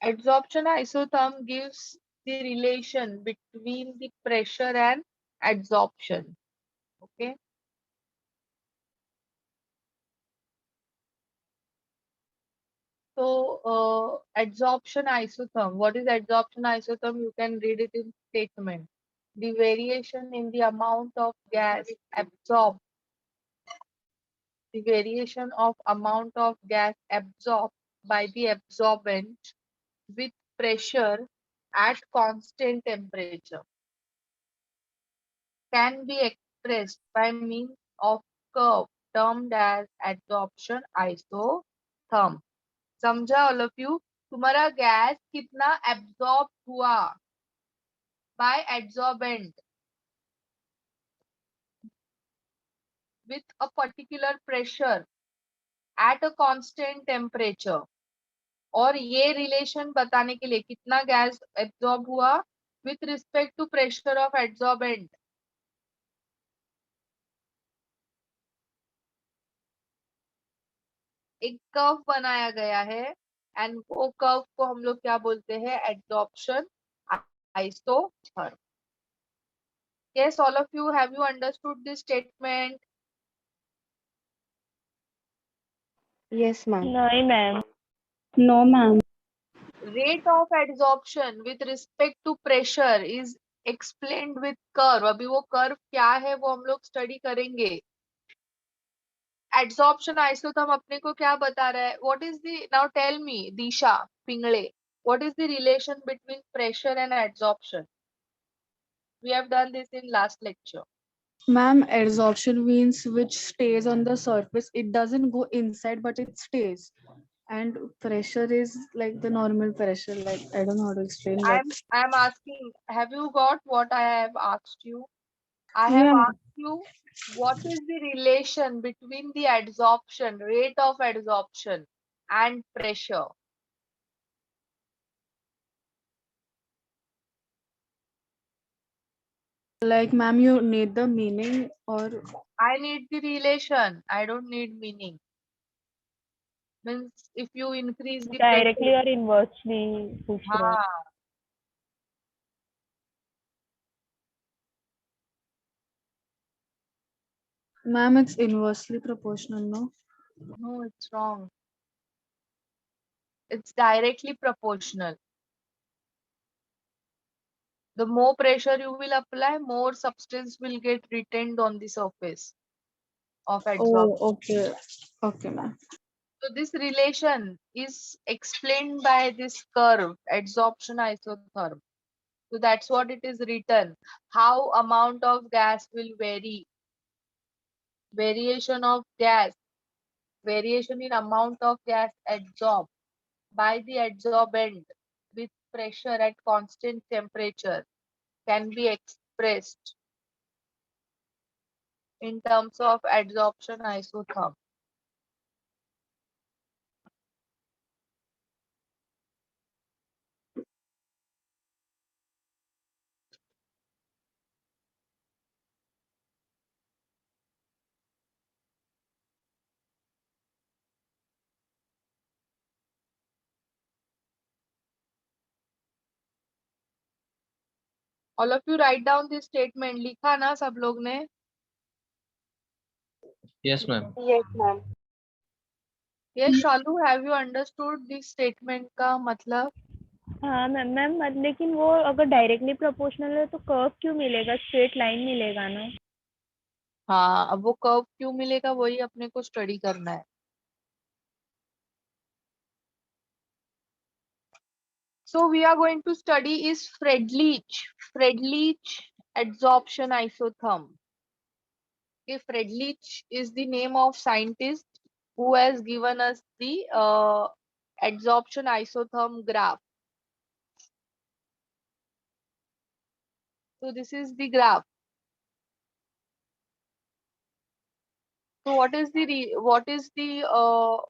Adsorption isotherm gives the relation between the pressure and adsorption. Okay. So, adsorption isotherm. What is adsorption isotherm? You can read it in statement. The variation in the amount of gas absorbed. The variation of amount of gas absorbed by the absorbent with pressure at constant temperature can be expressed by means of curve termed as adsorption isotherm. समझा all of you? तुम्हारा gas कितना absorb हुआ by adsorbent with a particular pressure at a constant temperature. और ये relation बताने के लिए कितना गैस एब्जॉर्ब हुआ with respect to pressure of adsorbent. एक कर्व बनाया गया है एंड वो कर्व को हम लोग क्या बोलते हैं? Adsorption isotherm. Yes, all of you, have you understood this statement? Yes, ma'am. नहीं ma'am. No, ma'am. Rate of adsorption with respect to pressure is explained with curve. अभी वो curve क्या है वो हम लोग स्टडी करेंगे. Adsorption isotherm अपने को क्या बता रहा है? What is the, now tell me, Disha Pingle, what is the relation between pressure and adsorption? We have done this in last lecture. Ma'am, adsorption means which stays on the surface. It doesn't go inside, but it stays. And pressure is like the normal pressure. Like I don't know how to explain, but I'm asking, have you got what I have asked you? I have yeah. asked you what is the relation between the adsorption, rate of adsorption and pressure? Like, ma'am, you need the meaning or I need the relation. I don't need meaning. Means if you increase the directly pressure. और inversely पूछ रहा है. हाँ. ma'am, it's inversely proportional, no? No, it's wrong. It's directly proportional. The more pressure you will apply, more substance will get retained on the surface of adsorption. Oh, okay. Okay, ma'am. So this relation is explained by this curve, adsorption isotherm. So that's what it is written. How amount of gas will vary. Variation of gas, variation in amount of gas adsorbed by the adsorbent with pressure at constant temperature can be expressed in terms of adsorption isotherm. All of you write down this statement. लिखा ना सब लोग ने? Yes, ma'am. Yes, ma'am. Yes, Shalu, have you understood this statement का मतलब? हाँ ma'am ma'am लेकिन वो अगर डायरेक्टली प्रोपोर्शनल है तो कर्व क्यों मिलेगा? स्ट्रेट लाइन मिलेगा ना. हाँ, अब वो कर्व क्यों मिलेगा वही अपने को स्टडी करना है. So we are going to study is Friedlich adsorption isotherm. Okay, Friedlich is the name of scientist who has given us the adsorption isotherm graph. So this is the graph. So what is the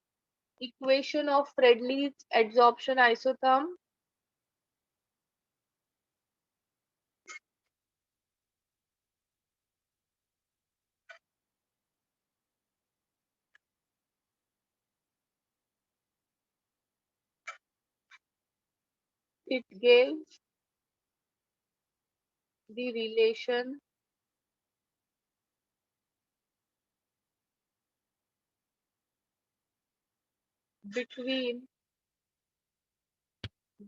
equation of Friedlich adsorption isotherm? It gives the relation between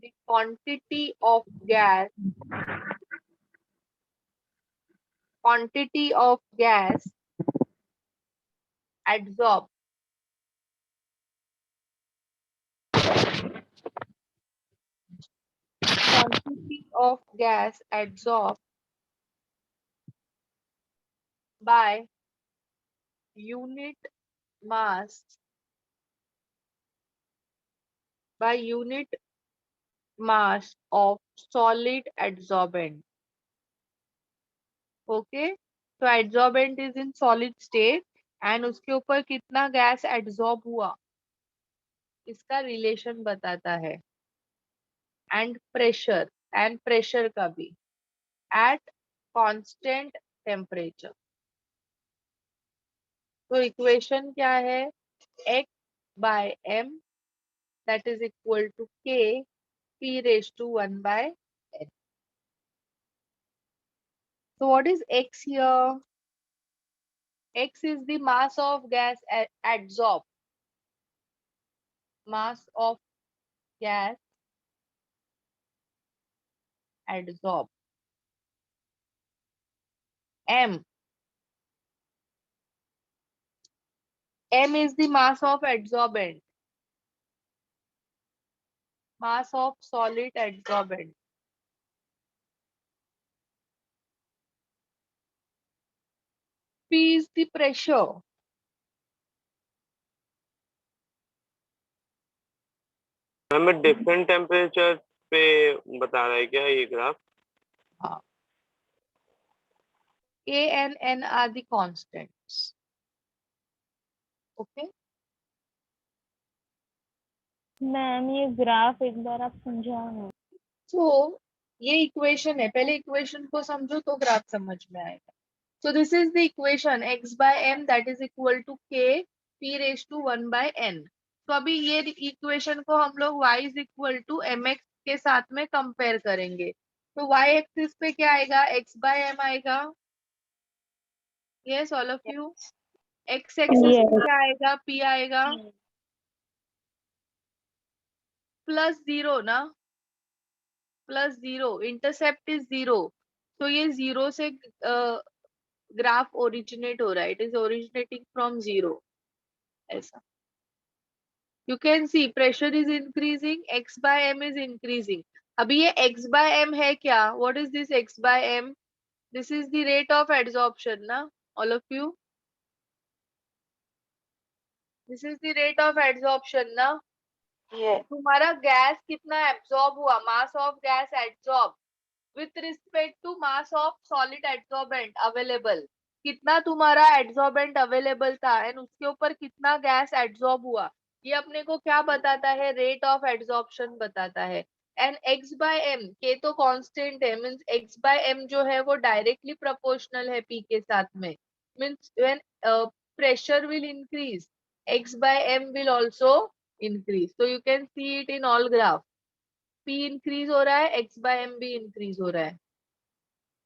the quantity of gas adsorbed by unit mass of solid adsorbent. Okay, तो adsorbent is in solid state and उसके ऊपर कितना gas adsorb हुआ इसका relation बताता है, and pressure का भी एट कांस्टेंट टेम्परेचर. तो इक्वेशन क्या है, x by m that is equal to k p raised to 1 by n. So what is x here? X is the mass of gas adsorbed. Mass of gas adsorbed. M is the mass of adsorbent. Mass of solid adsorbent. P is the pressure. हमें different temperature पे बता रहा है क्या ये graph? हाँ. K and N are the constants. Okay. Ma'am ये graph एक बार आप समझाओ ना. So ये इक्वेशन है, पहले इक्वेशन को समझो तो ग्राफ समझ में आएगा. So this is the equation x by m that is equal to k p raised to 1 by n. तो अभी ये इक्वेशन को हम लोग y is equal to mx के साथ में कंपेयर करेंगे. तो y एक्सिस पे क्या आएगा, x by m आएगा. Yes, all of you. x axis पे Yes. क्या आएगा, p आएगा. प्लस जीरो ना, plus zero, intercept is zero. तो ये जीरो से ग्राफ ओरिजिनेट हो रहा है, it is originating from zero. ऐसा you can see pressure is increasing, x by m is increasing. अभी ये x by m है क्या, what is this x by m? This is the rate of adsorption ना, all of you. This is the rate of adsorption ना. तुम्हारा gas कितना absorb हुआ, mass of gas absorb with respect to mass of solid adsorbent available. कितना तुम्हारा adsorbent available था and उसके ऊपर कितना गैस एड्सॉर्ब हुआ, ये अपने को क्या बताता है, रेट ऑफ एड्सॉर्प्शन बताता है. एंड x बाय m, के तो कांस्टेंट है, मींस x बाय m जो है वो डायरेक्टली प्रोपोर्शनल है p के साथ में. Means when pressure will increase, x by m will also increase. तो you can see it in all graph. p increase हो रहा है, x by m भी इंक्रीज हो रहा है.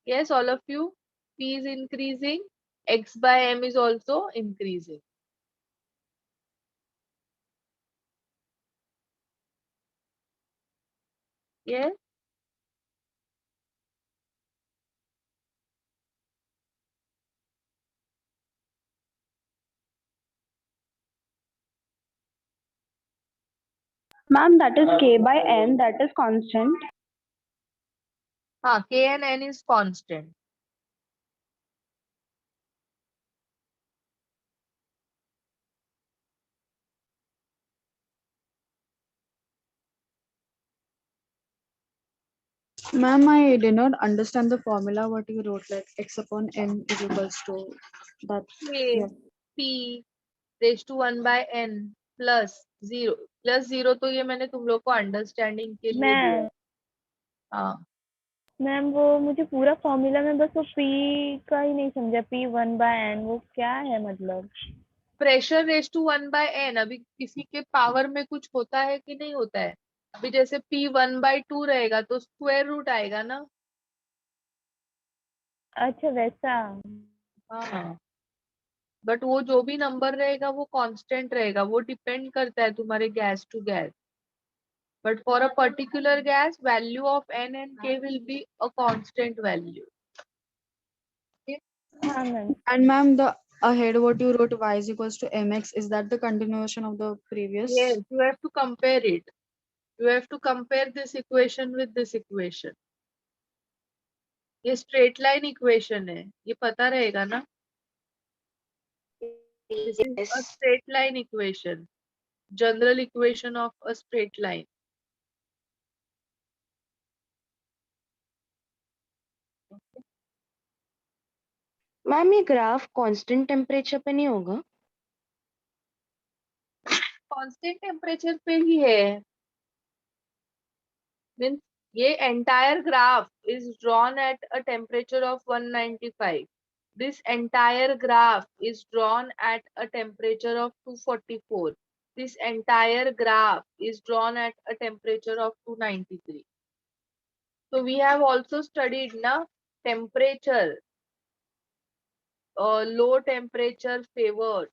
Yes, all of you. p is increasing, x by m is also increasing. Yes. Ma'am, that is K by N, that is constant. K and n is constant. Ma'am, I did not understand the formula what you wrote, like x upon n is equals to that. K Yeah. p raised to 1 by n plus 0. Plus zero तो ये मैंने तुम लोग को understanding के लिए दिया है. मैम हाँ, मैम वो मुझे पूरा फॉर्मूला में बस वो p का ही नहीं समझा, p 1 by n वो क्या है मतलब. Pressure raise to 1 by n. अभी किसी के पावर में कुछ होता है कि नहीं होता है, अभी जैसे P1/2 रहेगा तो स्क्वायर रूट आएगा ना। अच्छा वैसा। हाँ, बट वो जो भी नंबर रहेगा वो कांस्टेंट रहेगा, वो डिपेंड करता है तुम्हारे gas to gas. But for a particular gas, value of N and K will be a constant value. हाँ ma'am. And ma'am, the ahead what you wrote y is equals to mx, is that the continuation of the previous? Yes, you have to compare it. You have to compare this equation with this equation. ये straight line equation है, ये पता रहेगा ना? This is a straight line equation, general equation of a straight line. Ma'am ये graph constant temperature पे नहीं होगा? Constant temperature पे ही है. Means ये entire graph is drawn at a temperature of 195. This entire graph is drawn at a temperature of 244. This entire graph is drawn at a temperature of 293. So we have also studied na temperature, low temperature favors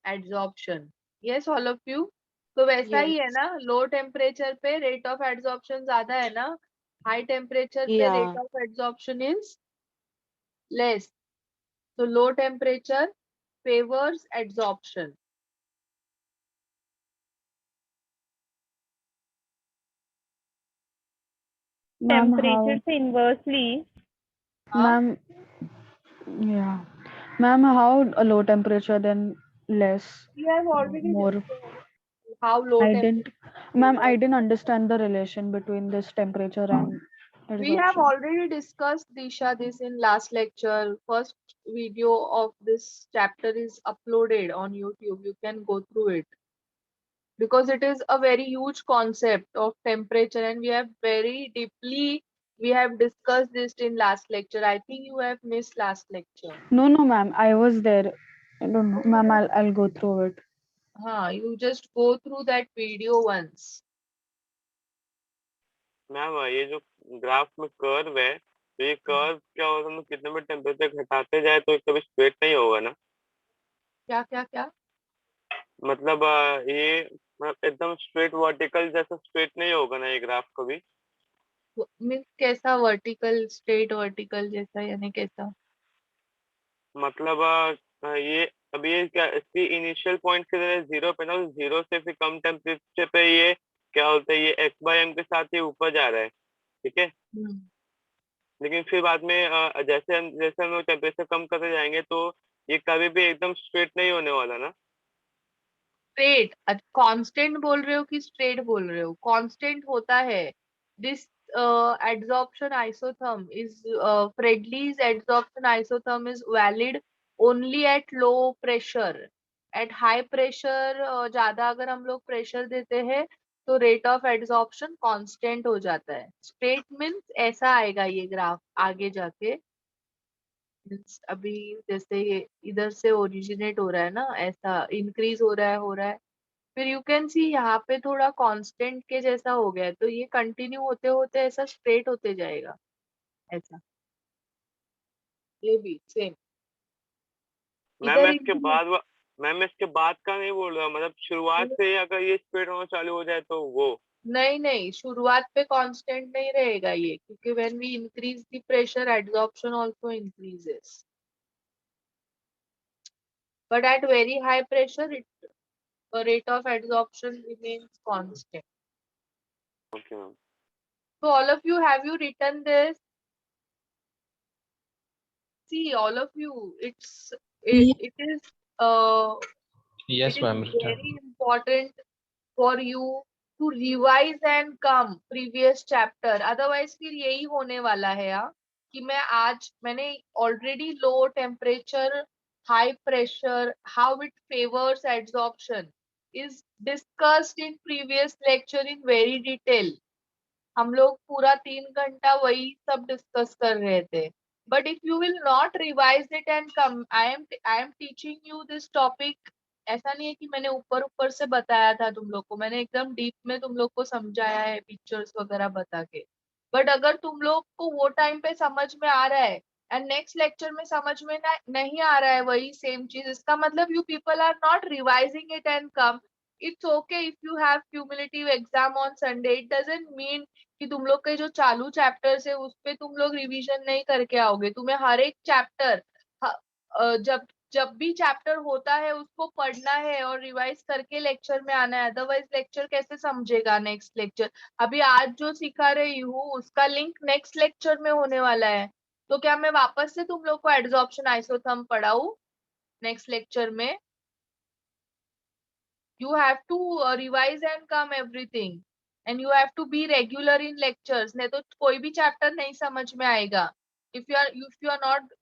adsorption. Yes, all of you. तो वैसा ही है ना, low temperature पे rate of adsorption ज्यादा है ना, high temperature पे Yeah. Rate of adsorption is less. So low temperature favors adsorption. Ma'am, how? Temperature से inversely. Ma'am, yeah. Ma'am, how a low temperature then less? We have already More. discussed how low I temperature. didn't, ma'am, I didn't understand the relation between this temperature and We have adsorption. already discussed, Disha, this in last lecture. First video of this chapter is uploaded on YouTube. You can go through it. Because it is a very huge concept of temperature and we have very deeply, we have discussed this in last lecture. I think you have missed last lecture. No, ma'am, I was there. I don't know. Ma'am, I'll go through it. You just go through that video once. Ma'am ये जो graph में curve है, तो ये curve क्या होगा, हम कितने भी टेम्परेचर घटाते जाए तो कभी स्ट्रेट नहीं होगा ना? क्या क्या क्या? मतलब ये एकदम स्ट्रेट वर्टिकल जैसा स्ट्रेट नहीं होगा ना ये ग्राफ कभी? मीन्स कैसा वर्टिकल, स्ट्रेट वर्टिकल जैसा, यानी कैसा? मतलब ये अभी ये क्या इसकी इनिशियल पॉइंट की तरह जीरो पे ना, तो जीरो से फिर कम टेम्परेचर पे ये क्या होता है, ये x/m के साथ ये ऊपर जा रहा है, ठीक है? लेकिन फिर बाद में जैसे हम लोग टेम्परेचर कम करते जाएंगे तो ये कभी भी एकदम स्ट्रेट नहीं होने वाला ना? स्ट्रेट कांस्टेंट बोल रहे हो कि स्ट्रेट बोल रहे हो? कांस्टेंट होता है. This adsorption isotherm is Fredley's adsorption isotherm is valid only at low pressure. At high pressure ज्यादा अगर हम लोग प्रेशर देते हैं तो रेट ऑफ एड्सॉर्प्शन कांस्टेंट हो जाता है. स्ट्रेट मीन्स ऐसा आएगा ये ग्राफ आगे जाके. अभी जैसे ये इधर से ओरिजिनेट हो रहा है ना, ऐसा इंक्रीज हो रहा है, फिर यू कैन सी यहाँ पे थोड़ा कांस्टेंट के जैसा हो गया है, तो ये कंटिन्यू होते होते ऐसा स्ट्रेट होते जाएगा ऐसा. ये भी सेम. मैम इसके बाद का नहीं बोल रहा, मतलब शुरुआत से अगर ये स्प्रेड होना चालू हो जाए तो वो? नहीं, शुरुआत पे कांस्टेंट नहीं रहेगा ये, क्योंकि when we increase the pressure adsorption also increases, but at very high pressure it rate of adsorption remains constant. Okay ma'am. So all of you, have you written this? See, all of you, it is Yes, it ma'am. is very important for you to revise and come previous chapter. Otherwise फिर यही होने वाला है यार, कि मैंने already low temperature, high pressure, how it favors adsorption is discussed in previous lecture in very detail. हम लोग पूरा 3 घंटा वही सब डिस्कस कर रहे थे. But if you will not revise it and come, I am teaching you this topic ऐसा नहीं है कि मैंने ऊपर ऊपर से बताया था तुम लोग को, मैंने एकदम डीप में तुम लोग को समझाया है पिक्चर्स वगैरह बता के। बट अगर तुम लोग को वो टाइम पे समझ में आ रहा है एंड नेक्स्ट लेक्चर में समझ में नहीं आ रहा है वही सेम चीज, इसका मतलब you people are not revising it and come. It's okay if you have cumulative exam on Sunday, it doesn't mean कि तुम लोग के जो चालू चैप्टर्स है उस पे तुम लोग रिवीजन नहीं करके आओगे। तुम्हें हर एक चैप्टर जब जब भी चैप्टर होता है उसको पढ़ना है और रिवाइज करके लेक्चर में आना है, अदरवाइज लेक्चर कैसे समझेगा नेक्स्ट लेक्चर। अभी आज जो सिखा रही हूँ उसका लिंक नेक्स्ट लेक्चर में होने वाला है, तो क्या मैं वापस से तुम लोग को एड्सॉर्प्शन आइसोथर्म पढ़ाऊं नेक्स्ट लेक्चर में? you have to revise and come everything and you have to be regular in lectures, नहीं तो कोई भी चैप्टर नहीं समझ में आएगा if you are not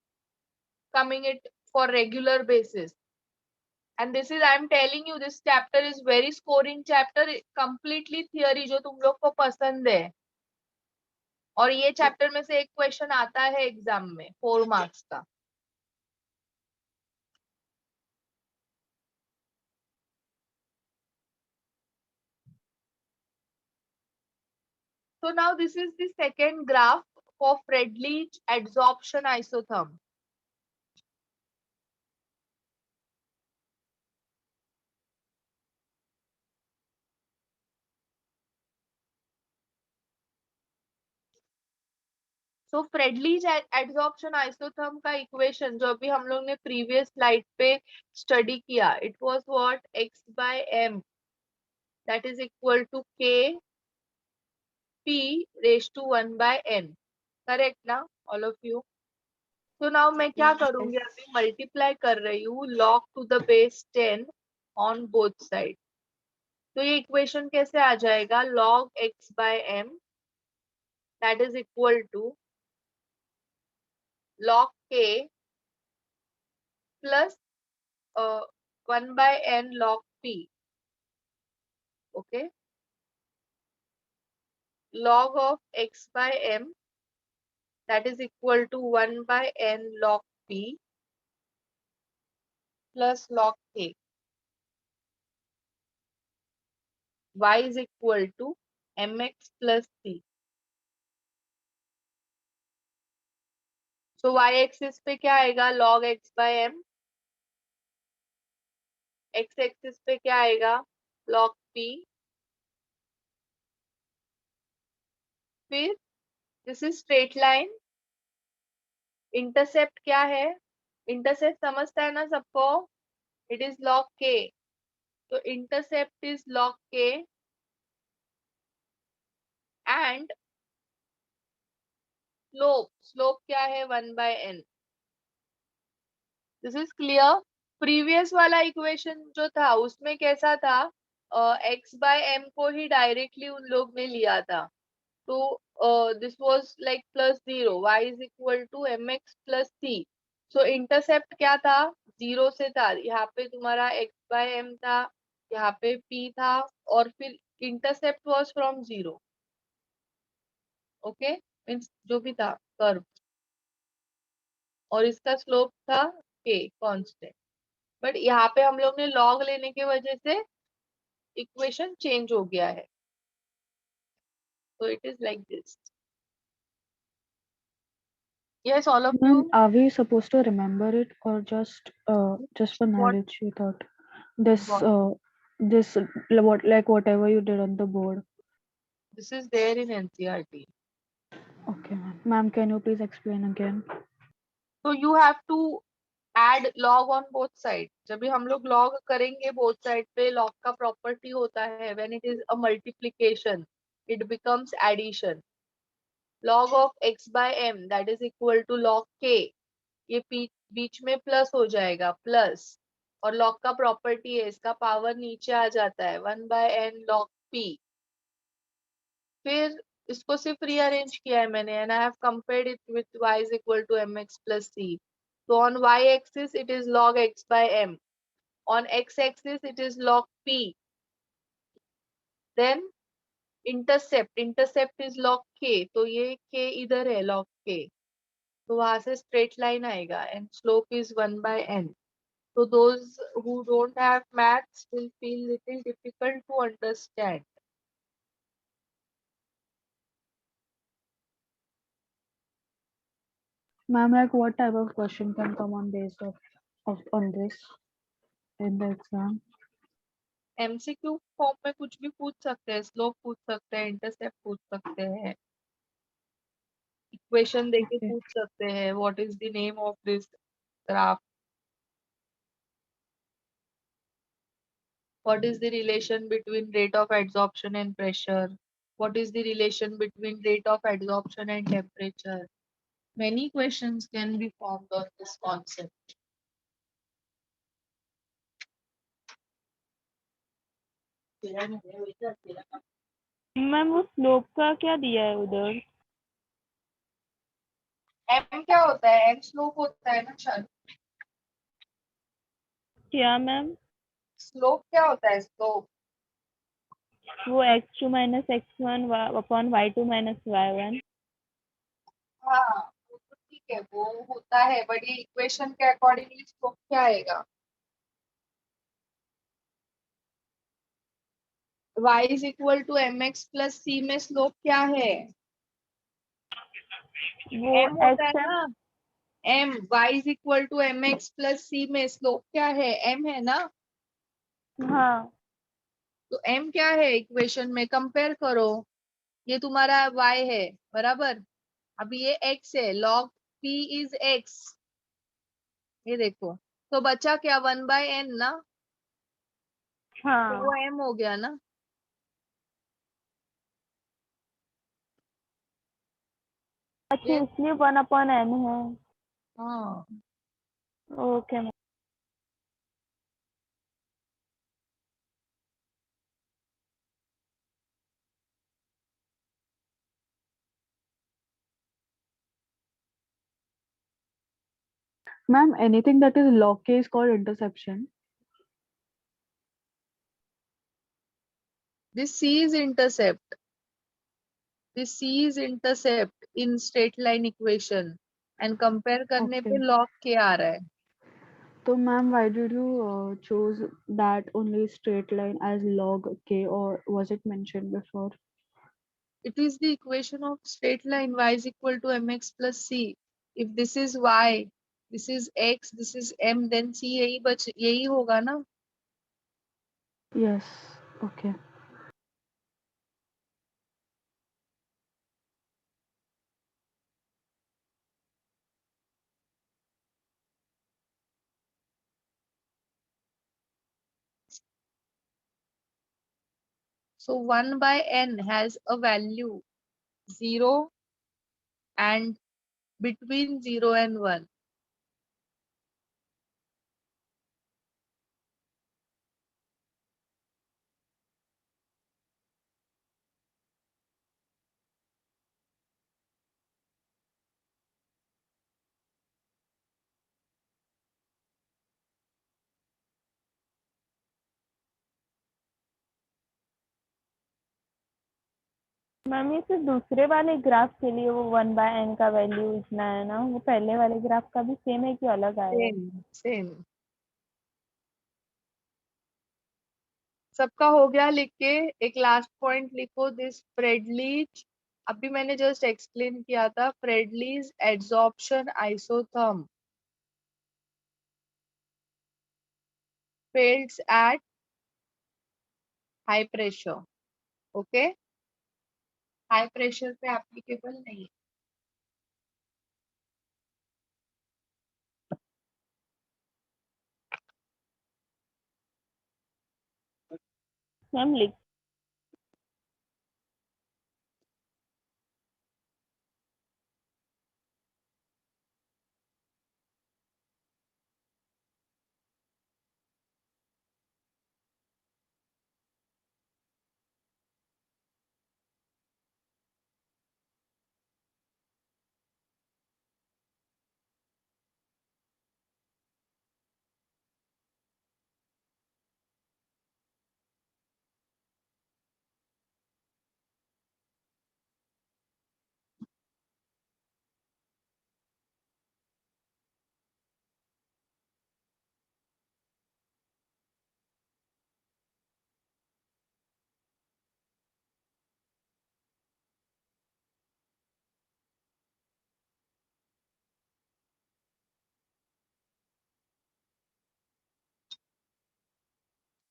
coming it for regular basis. And this is I am telling you, this chapter is very scoring chapter, completely theory जो तुम लोग को पसंद है, और ये चैप्टर में से एक क्वेश्चन आता है एग्जाम में 4 मार्क्स का। So now this is the second graph for Friedlich adsorption isotherm. तो फ्रेडलीज एडसॉर्प्शन आइसोथर्म का इक्वेशन जो अभी हम लोग ने प्रीवियस स्लाइड पे स्टडी किया, it was what x by m that is equal to k p raised to 1 by n, correct ना ऑल ऑफ यू? तो नाउ मैं क्या करूंगी, अभी मल्टीप्लाई कर रही हूँ log to the base 10 on both side. तो ये इक्वेशन कैसे आ जाएगा, log x by m that is equal to log k plus 1 by n log p, okay? Log of x by m that is equal to 1 by n log p plus log k. Y is equal to mx plus c. So y axis पे क्या आएगा, log x by m, x axis पे क्या आएगा, log p, फिर this is straight line, intercept क्या है, intercept समझता है ना सबको, इट इज log k, तो intercept is log k and slope क्या है 1 by n। This is clear. Previous वाला इक्वेशन जो था उसमें कैसा था, x by m को ही डायरेक्टली उन लोग ने लिया था, तो this was like plus 0, y is equal to mx plus c। So intercept क्या था, 0 से था, यहाँ पे तुम्हारा x by m था, यहाँ पे p था, और फिर intercept was from 0, okay, means जो भी था कर्व, और इसका स्लोप था k कांस्टेंट। बट यहाँ पे हम लोग ने लॉग लेने की वजह से इक्वेशन चेंज हो गया है, तो it is like this. Yes all of Ma'am, you, are we supposed to remember it or just for knowledge you thought? This What? this what like whatever you did on the board. This is there in NCERT. Okay, ma'am. Ma'am, can you please explain again? तो you have to add log on both side. जब भी हम लोग log करेंगे both side पे, log का property होता है when it is a multiplication it becomes addition. log of x by m that is equal to log k, ये बीच में प्लस हो जाएगा प्लस, और लॉग का प्रॉपर्टी है इसका पावर नीचे आ जाता है 1 by n log p। फिर इसको सिर्फ रीअरेंज किया है मैंने and I have compared it with y is equal to mx plus c। So on y axis it is log x by m, on x axis it is log p, then intercept is log k, तो ये k इधर है log k, तो वहां से straight line आएगा and slope is 1 by n। So those who don't have maths will feel little difficult to understand. Ma'am, like what type of question can come on based of on this in the exam? MCQ form में कुछ भी पूछ सकते हैं, slope पूछ सकते हैं, intercept पूछ सकते हैं, इक्वेशन देके Okay. पूछ सकते हैं, what is the name of this graph, what is the relation between rate of adsorption and pressure, what is the relation between rate of adsorption and temperature. Many questions can be formed on this concept. Ma'am वो slope का क्या दिया है उधर? M क्या होता है? M slope होता है ना सर। क्या मैम? स्लोप क्या होता है? स्लोप वो x2 minus x1 upon y2 minus y1। हाँ वो तो ठीक है, वो होता है, बट ये इक्वेशन के अकॉर्डिंगली स्लोप क्या आएगा? y is equal to mx plus c में स्लोप क्या है? वो m होता है x ना, m, y is equal to mx plus c में स्लोप क्या है? m है ना। हाँ तो m क्या है इक्वेशन में? कंपेयर करो, ये तुम्हारा y है बराबर, अभी ये x है, log p इज x, ये देखो, तो बचा क्या? 1/n ना, तो हाँ वो m हो गया ना। अच्छा, ये इसलिए 1/n है। हाँ, okay ma'am. Ma'am, anything that is log k is called interception. this c is intercept, this c is intercept in straight line equation, and compare करने पे Okay. log k आ रहा है। So, ma'am, why did you choose that only straight line as log k, or was it mentioned before? It is the equation of straight line y is equal to mx plus c. If this is y, this is x, this is m, then c यही होगा ना। Yes. Okay. So 1/n has a value 0 and between 0 and 1. Ma'am ये तो दूसरे वाले graph के लिए वो 1/n का वैल्यू इतना है ना, वो पहले वाले ग्राफ का भी सेम है कि अलग आएगा? सेम सबका हो गया लिख के। एक लास्ट पॉइंट लिखो, दिस फ्रेडलीज, अभी मैंने जस्ट एक्सप्लेन किया था, Freundlich adsorption isotherm fails at high pressure. Okay, high pressure पे एप्लीकेबल नहीं है। मैम लिख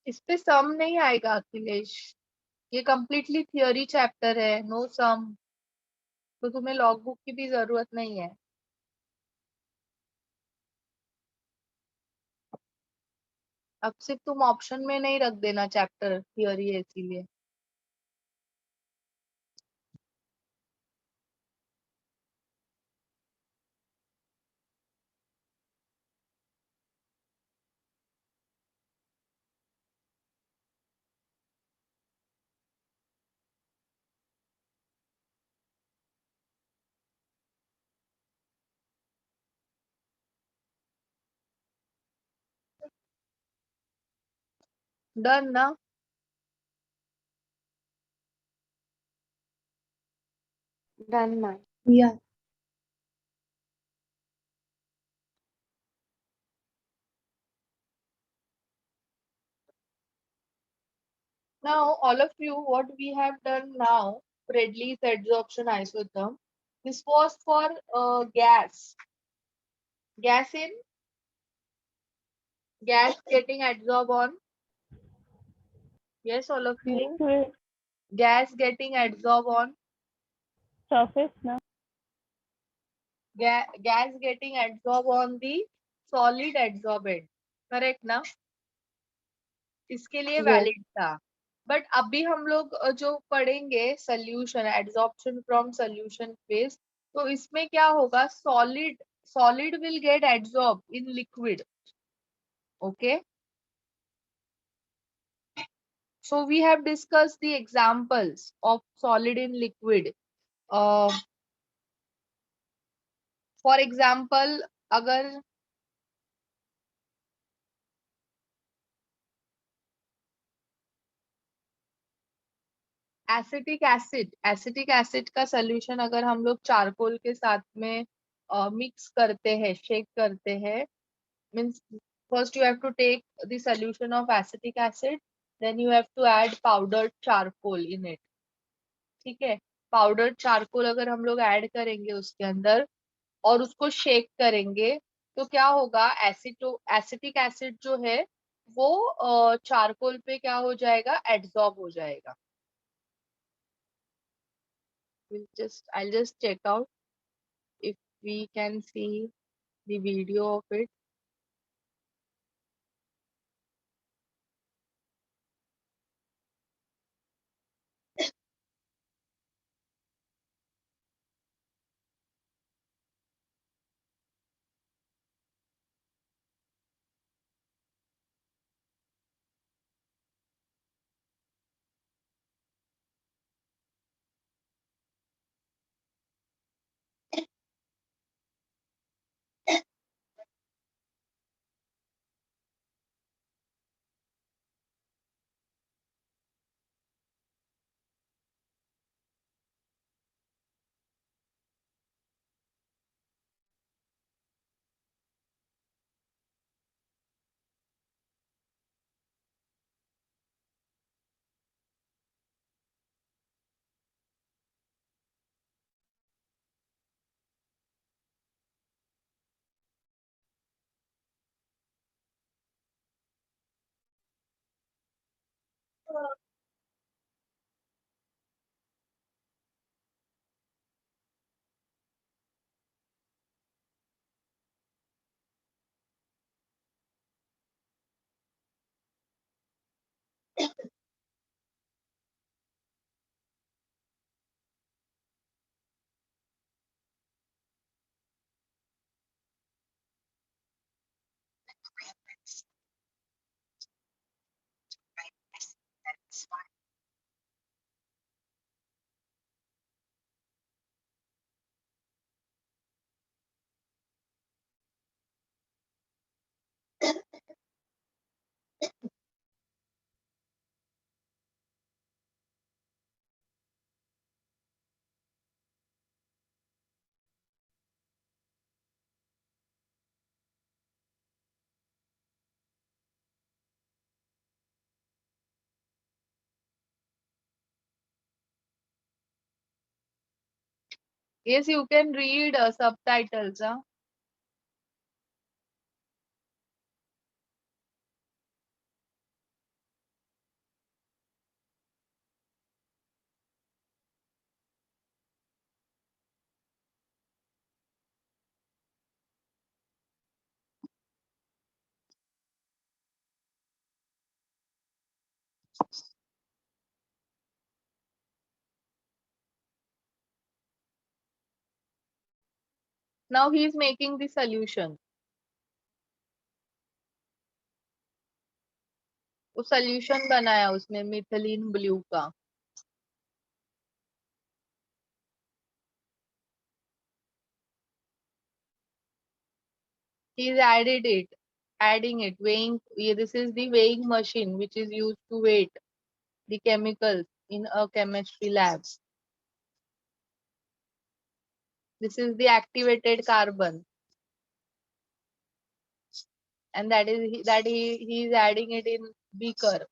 इस पे सम नहीं आएगा अखिलेश, ये कम्प्लीटली थियोरी चैप्टर है, नो सम, तो तुम्हें लॉग बुक की भी जरूरत नहीं है। अब सिर्फ तुम ऑप्शन में नहीं रख देना चैप्टर थियोरी है इसीलिए। डन ना? Done, ma'am. Yeah. Now, all of you, what we have done now, Bradley's adsorption isotherm, this was for gas. Gas in, gas getting adsorbed on. Yes, all of you. Liquid Gas getting adsorbed on. Surface ना, Gas getting adsorbed on the solid adsorbent. Correct ना? इसके लिए Yes. Valid था। But अभी हम लोग जो पढ़ेंगे solution, adsorption from solution phase, तो इसमें क्या होगा, solid will get adsorb in liquid. Okay, so we have discussed the examples of solid in liquid. For example, अगर एसिटिक एसिड का सोल्यूशन अगर हम लोग चारकोल के साथ में मिक्स करते हैं, शेक करते हैं, means first you have to take the solution of acetic acid, then you have to add powdered charcoal in it। ठीक है, पाउडर्ड चारकोल अगर हम लोग ऐड करेंगे उसके अंदर और उसको शेक करेंगे, तो क्या होगा, एसिटिक एसिड जो है वो चारकोल पे क्या हो जाएगा, एड्सॉर्ब हो जाएगा। I'll just check out if we can see the video of it. Yes, you can read subtitles. Now he is making the solution. वो solution बनाया उसने मिथिलीन ब्लू का. He's adding it, weighing. This is the weighing machine which is used to weight the chemicals in a chemistry lab. This is the activated carbon, and he is adding it in beaker.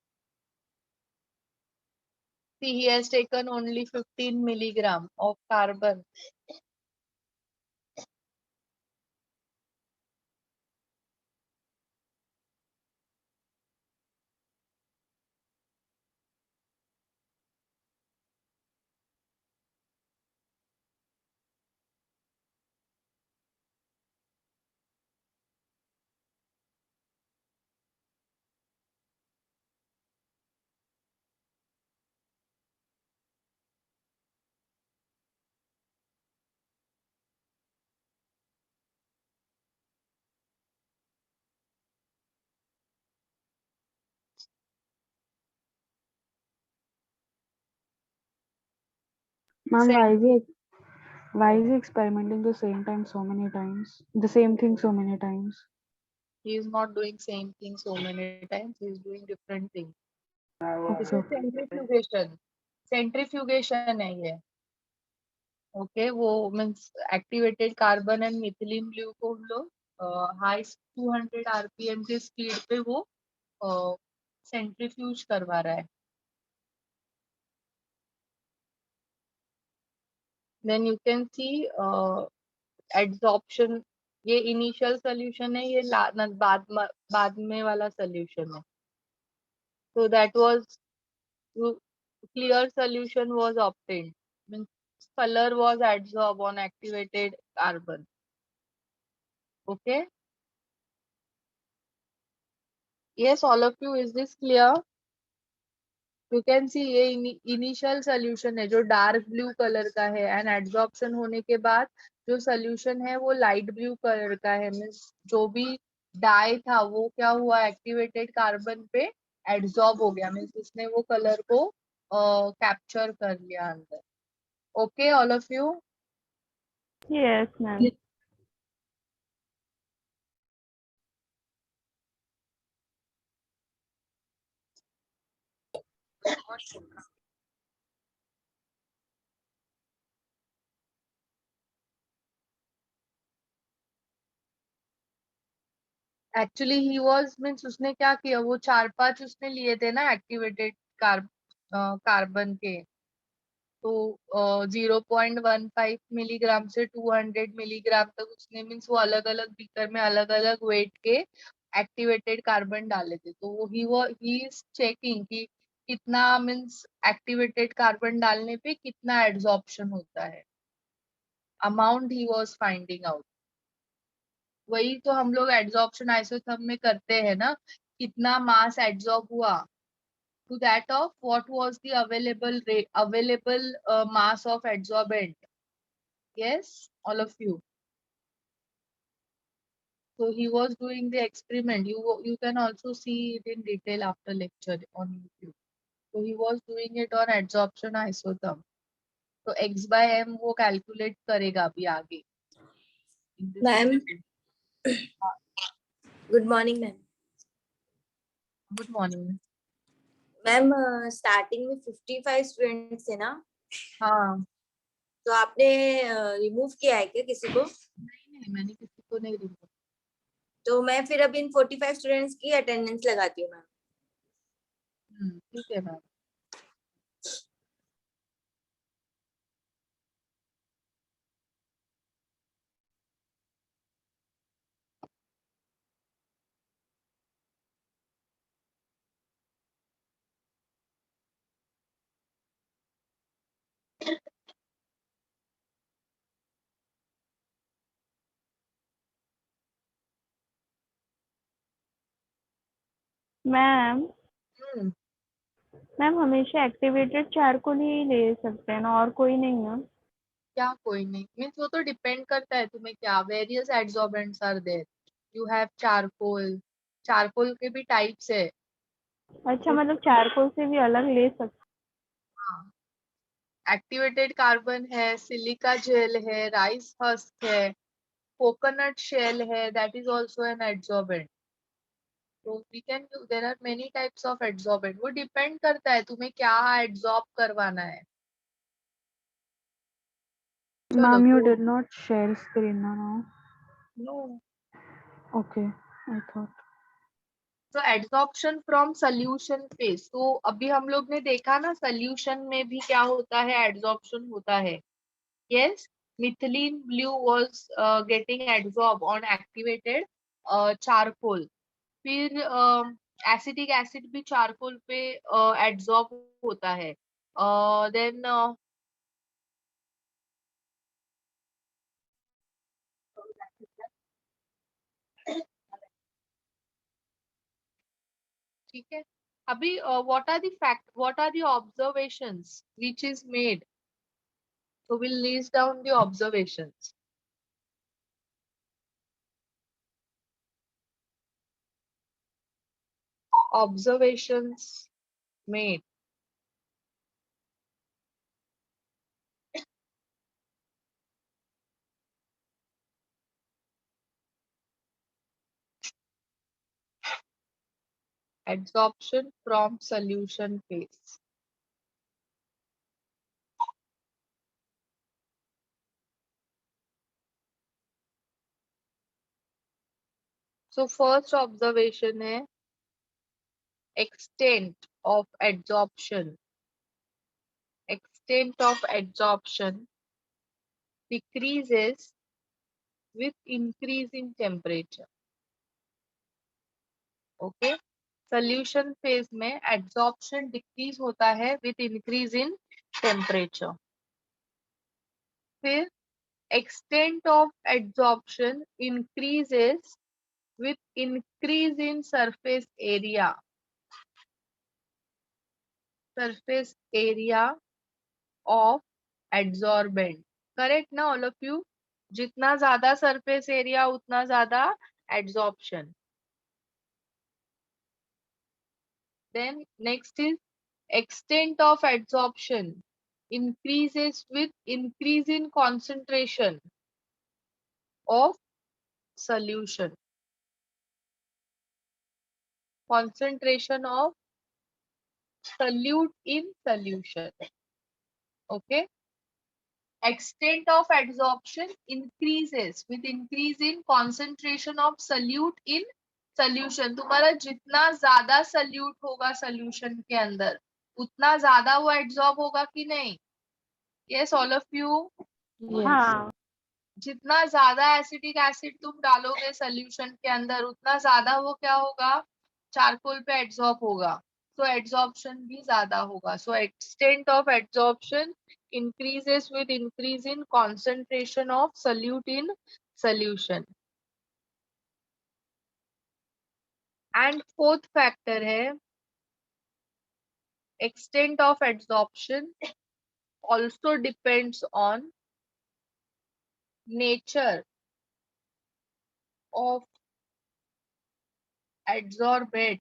See, he has taken only 15 milligram of carbon. Ma'am, Cent- why is he experimenting the same time so many times? The same thing so many times. He is not doing same thing so many times. He is doing different things. This Okay, is okay. centrifugation. Centrifugation है ये. Okay, वो means activated carbon and methylene blue को हम लोग high 200 RPM के speed पे वो centrifuge करवा रहा है. Then you can see adsorption. ये initial solution है, ये बाद में वाला solution है. So that was clear solution was obtained. Means color was adsorbed on activated carbon. Okay. Yes, all of you, is this clear? You can see ये initial solution है जो dark blue color का है, and adsorption होने के बाद जो solution है वो light blue color का है. Means जो भी dye था वो क्या हुआ, activated carbon पे adsorb हो गया. Means उसने वो color को capture कर लिया अंदर. Okay, all of you. Yes, ma'am. Actually he was means उसने क्या किया, वो 4-5 उसने लिए थे ना एक्टिवेटेड कार्बन के. तो 0.15 मिलीग्राम से 200 मिलीग्राम तक उसने मीन्स वो अलग अलग बीकर में अलग अलग वेट के एक्टिवेटेड कार्बन डाले थे. तो वो ही इज चेकिंग कि कितना मीन्स एक्टिवेटेड कार्बन डालने पे कितना एड्सॉर्प्शन होता है. Amount he was finding out. वही तो हम लोग एड्सॉर्प्शन आइसोथर्म में करते हैं ना, कितना मास एड्सॉर्ब हुआ. To that of what was the available mass of adsorbent. Yes, all of you. So he was doing the experiment. You can also see it in detail after lecture on YouTube. So he was doing it on adsorption isotherm. So x by m वो calculate करेगा अभी आगे. Ma'am good morning ma'am. Good morning. Ma'am starting में 55 students थे ना, हाँ. तो आपने रिमूव किया है क्या किसी को? नहीं, मैंने किसी को नहीं रिमूव. तो मैं फिर अब इन 45 स्टूडेंट्स की अटेंडेंस लगाती हूँ मैम. ठीक है मैम. मैम हम्म. मैम हमेशा एक्टिवेटेड चारकोल ही ले सकते हैं ना, और कोई नहीं ना? क्या कोई नहीं मीन्स वो तो डिपेंड करता है तुम्हें क्या various adsorbents are there you have charcoal charcoal के भी टाइप्स है अच्छा मतलब चारकोल से भी अलग ले सकते। एक्टिवेटेड कार्बन है सिलिका जेल है राइस हस्क है कोकोनट शेल है that is also an adsorbent तो we can there are many types of adsorbent वो डिपेंड करता है तुम्हें क्या एड्सॉर्ब करवाना है चलो Ma'am, you तो did not share screen now. No Okay, I thought. तो एड्सॉर्प्शन फ्रॉम सोल्यूशन फेज तो अभी हम लोग ने देखा ना सोल्यूशन में भी क्या होता है एड्सॉर्प्शन होता है yes methylene blue was getting adsorbed on activated charcoal फिर एसिटिक एसिड भी चारकोल पे एड्सॉर्ब होता है देन ठीक है अभी what are the fact what are the observations which is made so we'll list down the observations observations made adsorption from solution phase so first observation है extent of adsorption decreases with increase in temperature okay solution phase में adsorption decrease होता है with increase in temperature फिर extent of adsorption increases with increase in surface area of adsorbent correct ना all of you जितना ज्यादा surface area उतना ज्यादा adsorption then next is extent of adsorption increases with increase in concentration of solution concentration of solute in solution okay extent of adsorption increases with increase in concentration of solute in solution तुम्हारा जितना ज्यादा solute होगा solution के अंदर उतना ज्यादा वो adsorb होगा कि नहीं yes all of you Yes. हाँ जितना ज्यादा एसिटिक एसिड तुम डालोगे सोल्यूशन के अंदर उतना ज्यादा वो क्या होगा चारकोल पे एड्सॉर्ब होगा तो एड्सॉर्प्शन भी ज्यादा होगा so extent of adsorption increases with increase in concentration of solute in solution and fourth factor है extent of adsorption also depends on nature of adsorbate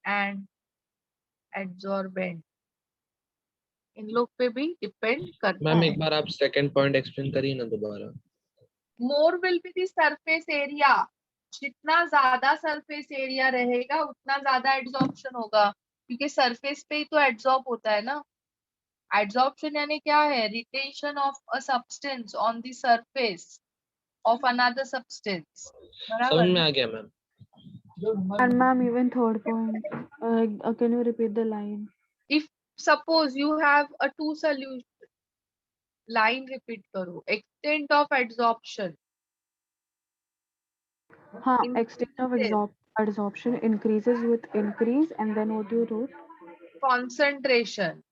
and adsorbent इन लोग पे भी डिपेंड करता मैम है एक बार आप सेकंड पॉइंट एक्सप्लेन करिए ना दोबारा। More will be the surface area जितना ज्यादा सरफेस एरिया रहेगा उतना ज्यादा एड्सॉर्प्शन होगा क्योंकि सरफेस पे ही तो एड्सॉर्ब होता है ना एड्सॉर्प्शन यानी क्या है retention of a substance on the surface of another substance समझ बराबर में आ गया ma'am. And ma'am, even third point. Can you repeat the line? If suppose you have a two solution line repeat करो extent of adsorption हाँ, extent of adsorption increases with increase, and then what you wrote? concentration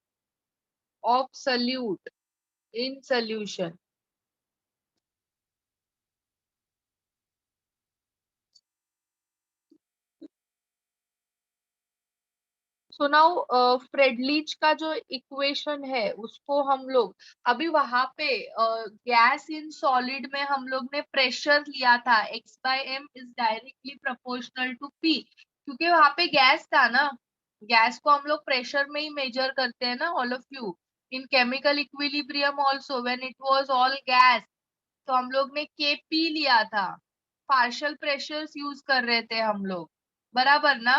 of solute in solution so now Freundlich का जो equation है उसको हम लोग अभी वहां पे गैस इन सॉलिड में हम लोग ने प्रेशर लिया था x/m is directly proportional to p, क्योंकि वहां पे गैस था ना, गैस को हम लोग प्रेशर में ही मेजर करते हैं ना all of you, in chemical equilibrium also when it was all gas, तो हम लोग ने kp लिया था, पार्शियल प्रेशर्स यूज कर रहे थे हम लोग, बराबर ना।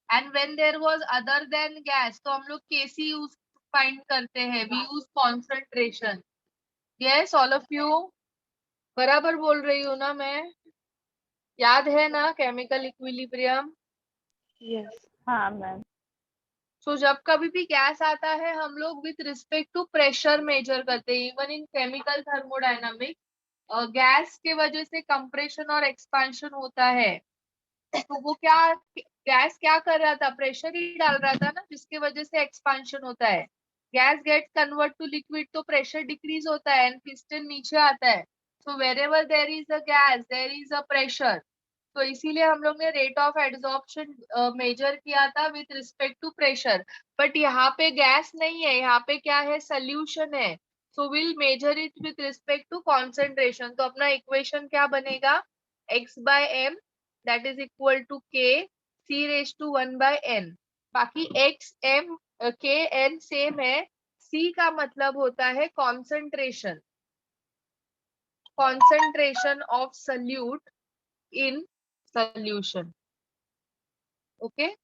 And when there was other then gas तो हम लोग kc यूज फाइंड करते हैं, we use concentration. Yes all of you, बराबर बोल रही हूँ ना मैं, याद है ना केमिकल इक्विलिब्रियम। Yes. हाँ मैम। सो जब कभी भी गैस आता है हम लोग with respect to pressure measure करते हैं, even in chemical thermodynamic gas के वजह से कंप्रेशन और एक्सपेंशन होता है, तो वो क्या, गैस क्या कर रहा था, प्रेशर ही डाल रहा था ना, जिसकी वजह से एक्सपेंशन होता है। Gas get convert to liquid तो प्रेशर डिक्रीज होता है एंड पिस्टन नीचे आता है, so wherever there is a gas there is a pressure, तो इसीलिए हम लोग ने रेट ऑफ एड्सॉर्प्शन मेजर किया था with respect to pressure. But यहाँ पे गैस नहीं है, यहाँ पे क्या है, सोल्यूशन है, so will measure it with respect to concentration. तो अपना इक्वेशन क्या बनेगा, x/m that is equal to k c raised to 1/n। बाकी x m k n same है, c का मतलब होता है concentration, concentration of solute in solution। Okay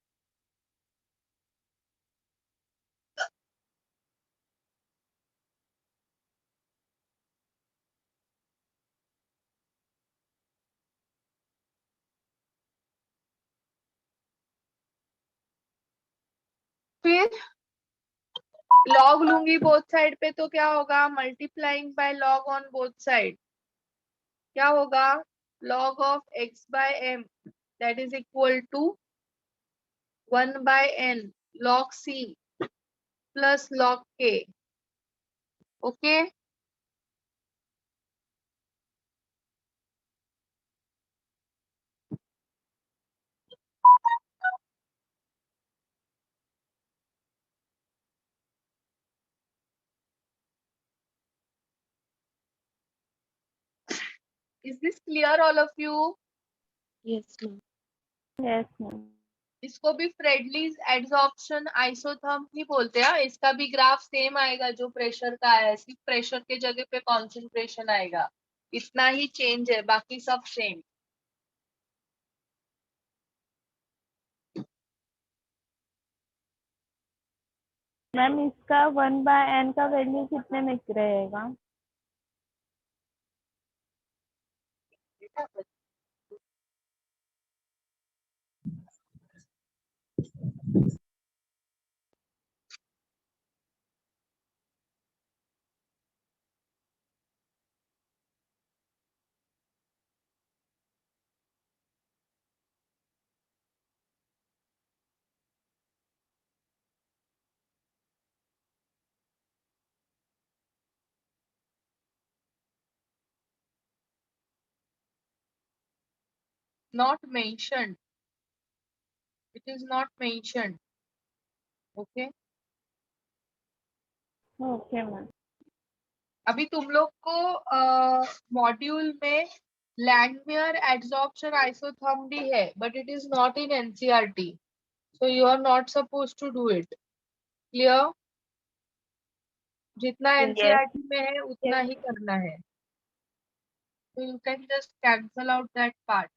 फिर लॉग लूंगी बोथ साइड पे तो क्या होगा, multiplying by log on both side, क्या होगा, log of x/m that is equal to 1/n log c plus log k। Okay is this clear all of you. Yes, ma'am. Yes ma'am. इसको भी फ्रेडलीज adsorption isotherm ही बोलते हैं, इसका भी graph same आएगा जो प्रेशर का है, सिर्फ प्रेशर के जगह पे कॉन्सेंट्रेशन आएगा, इतना ही चेंज है, बाकी सब सेम। मैम इसका 1/n का वैल्यू कितने में रहेगा? Not mentioned, it is not mentioned। Okay okay ma'am. अभी तुम लोग को मॉड्यूल में लैंडमेयर एड्सॉर्प्शन आइसोथर्म भी है, but it is not in NCERT, so you are not suppose to do it. Clear, जितना Yes. एनसीईआरटी में है उतना ही करना है, so you can just cancel out that part।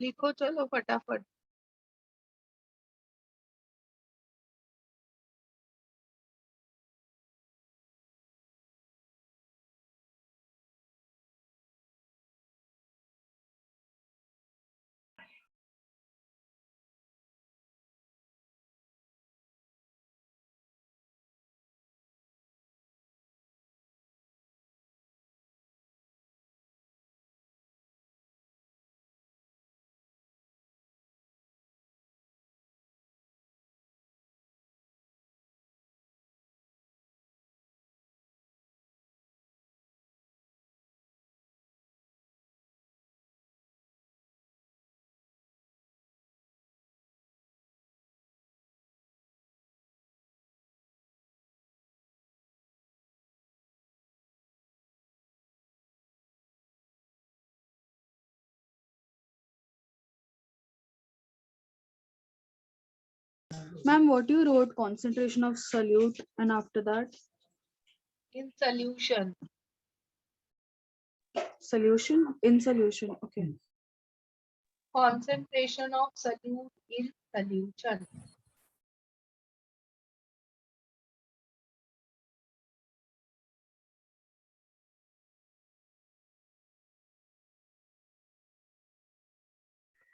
लिखो चलो फटाफट। Ma'am, what you wrote concentration of solute and after that In solution. solution in solution. Okay. Concentration of solute in solution.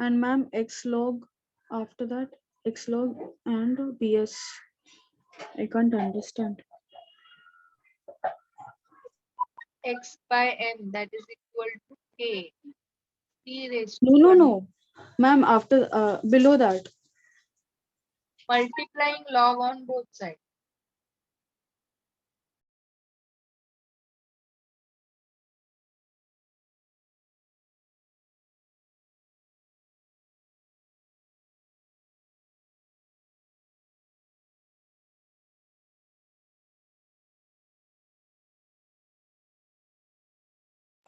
And ma'am, X log after that, X log and BS. I can't understand. X by n, that is equal to k. T raised to No, 1. no. Ma'am, after below that. Multiplying log on both sides.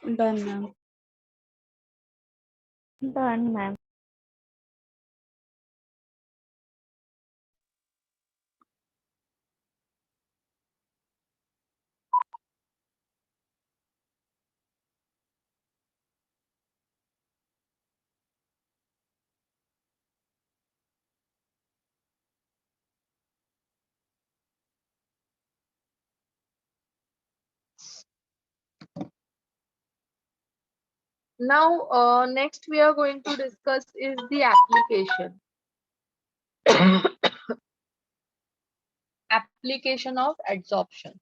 Done, ma'am. Done, ma'am. Now, next we are going to discuss is the application. Application of adsorption.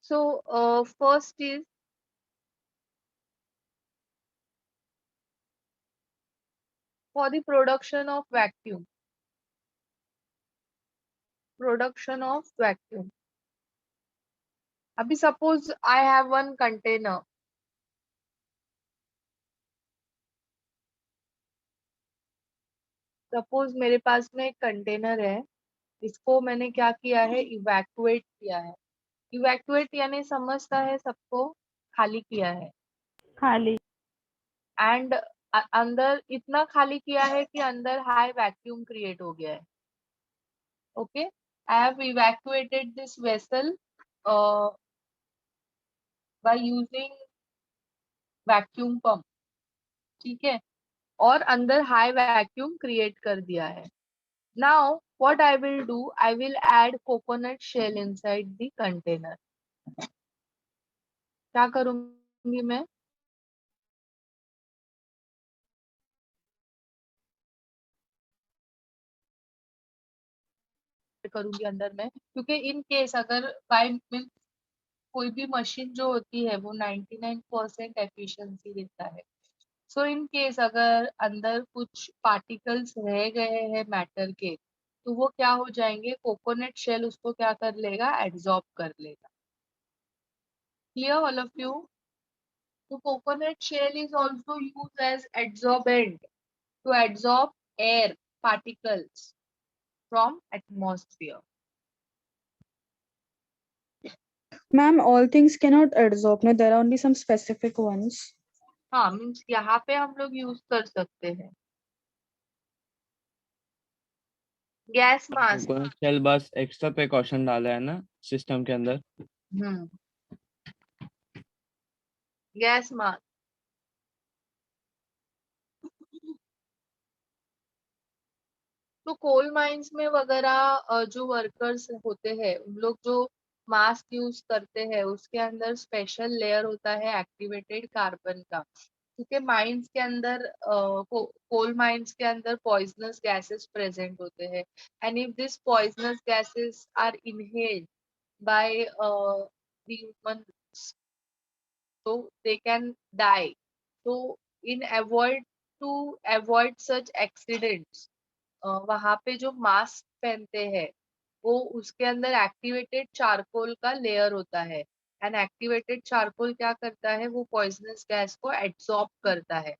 So, first is for the production of vacuum. Production of vacuum. Abhi suppose I have one container. Suppose मेरे पास में एक container है, इसको मैंने क्या किया है, evacuate किया है. इवैक्यूएट यानी समझता है सबको, खाली किया है. खाली. एंड अंदर इतना खाली किया है कि अंदर हाई वैक्यूम क्रिएट हो गया है. Okay, I have evacuated this vessel by using vacuum pump. ठीक है, और अंदर हाई वैक्यूम क्रिएट कर दिया है. Now what I will do, I will add coconut shell inside the container. क्या करूंगी मैं, करूंगी अंदर में, क्योंकि इन केस अगर बाय मीन्स कोई भी मशीन जो होती है वो 99% एफिशिएंसी देता है. सो इन केस अगर अंदर कुछ पार्टिकल्स रह गए हैं मैटर के, तो वो क्या हो जाएंगे, कोकोनट शेल उसको क्या कर लेगा, एब्जॉर्ब कर लेगा. Clear all of you? तो coconut shell is also used as absorbent to absorb air particles from atmosphere. Ma'am, all things cannot adsorb. No, there are only some specific ones. हाँ, means यहाँ पे हम लोग use कर सकते हैं. Gas mask. Coconut shell बस extra precaution डाला है ना सिस्टम के अंदर. Gas mask. तो कोल माइंस में वगैरह जो वर्कर्स होते हैं, उन लोग जो मास्क यूज करते हैं, उसके अंदर स्पेशल लेयर होता है एक्टिवेटेड कार्बन का. क्योंकि माइंस के अंदर कोल माइंस के अंदर पॉइजनस गैसेस प्रेजेंट होते हैं. And if this poisonous gases are inhaled by the human, so they can die. So in avoid such accidents, वहां पे जो मास्क पहनते हैं वो उसके अंदर एक्टिवेटेड चारकोल का लेयर होता है. एंड एक्टिवेटेड चारकोल क्या करता है, वो पॉइजनस गैस को एब्सॉर्ब करता है.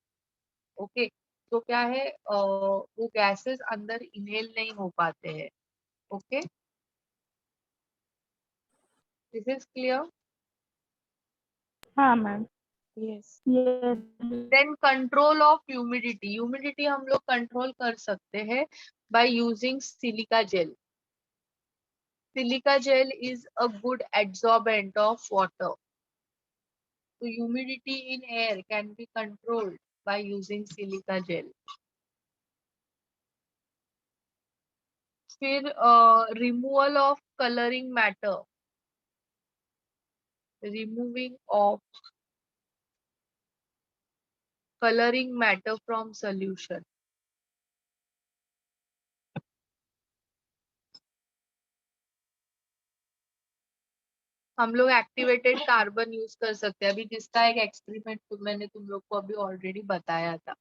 ओके, तो क्या है, वो गैसेस अंदर इनहेल नहीं हो पाते हैं. Okay, This is clear. हाँ ma'am Yes. Yes Then control of humidity. Humidity हम लोग control कर सकते हैं by using silica gel. Silica gel is a good adsorbent of water. So humidity in air can be controlled by using silica gel. फिर removal of coloring matter. Removing of coloring matter from solution. हम लोग activated carbon use कर सकते हैं, अभी जिसका एक experiment मैंने तुम लोग को अभी ऑलरेडी बताया था.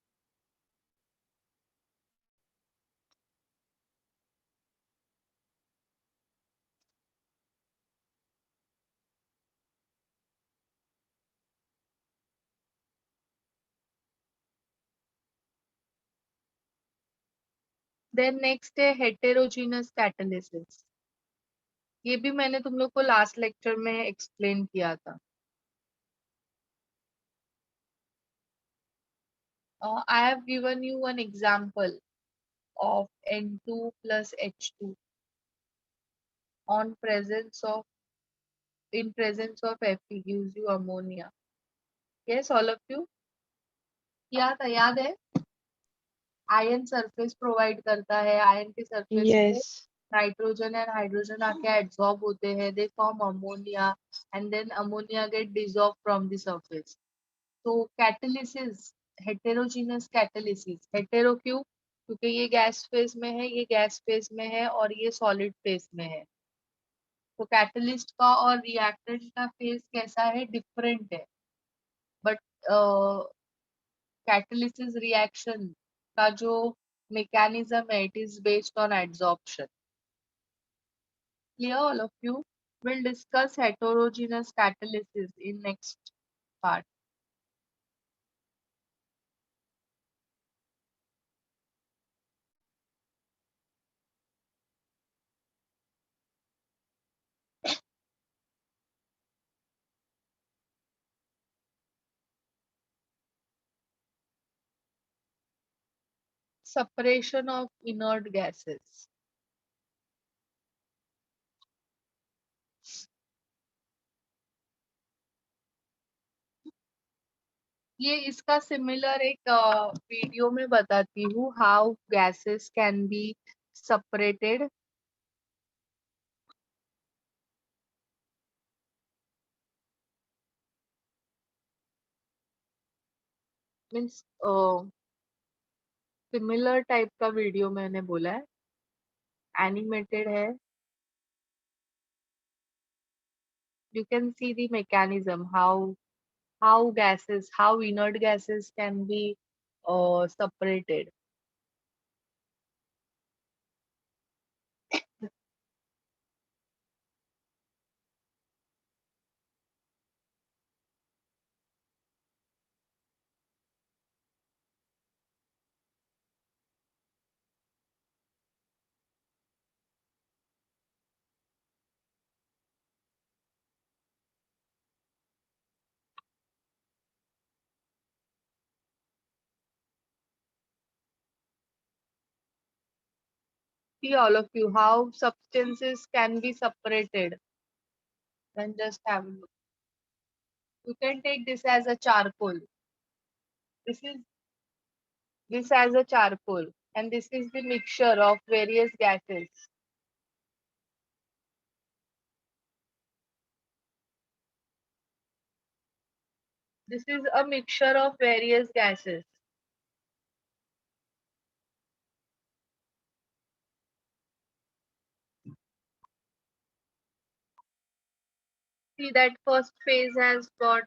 देन नेक्स्ट है हेटेरोजीनस कैटालिसिस. ये भी मैंने तुम लोग को लास्ट लेक्चर में एक्सप्लेन किया था. I have given you one example of N2 plus H2 on presence of in presence of Fe gives you ammonia. Yes, all of you. क्या था, याद है? आयन सरफेस प्रोवाइड करता है, आयन के सरफेस पे Yes. नाइट्रोजन एंड हाइड्रोजन आके absorb होते हैं, they form ammonia and then ammonia get dissolve from the surface. तो कैटालिसिस, हेटेरोजीनस कैटालिसिस. हेटेरो क्यों? क्योंकि ये गैस फेज में है, ये गैस फेज में है और ये सॉलिड फेज में है. तो कैटलिस्ट का और रिएक्टेंट का फेज कैसा है? डिफरेंट है. बट कैटालिसिस रिएक्शन का जो mechanism है, it is based on adsorption. Clear all of you? We'll discuss heterogeneous catalysis in next part. Separation of inert gases. ये इसका सिमिलर एक वीडियो में बताती हूँ, how gases can be separated. Means similar type का video मैंने बोला है, एनिमेटेड है. You can see the mechanism, how gases, how inert gases can be separated. See all of you, how substances can be separated. Then just have a look. You can take this as a charcoal. This as a charcoal, and this is the mixture of various gases. This is a mixture of various gases. See that first phase has got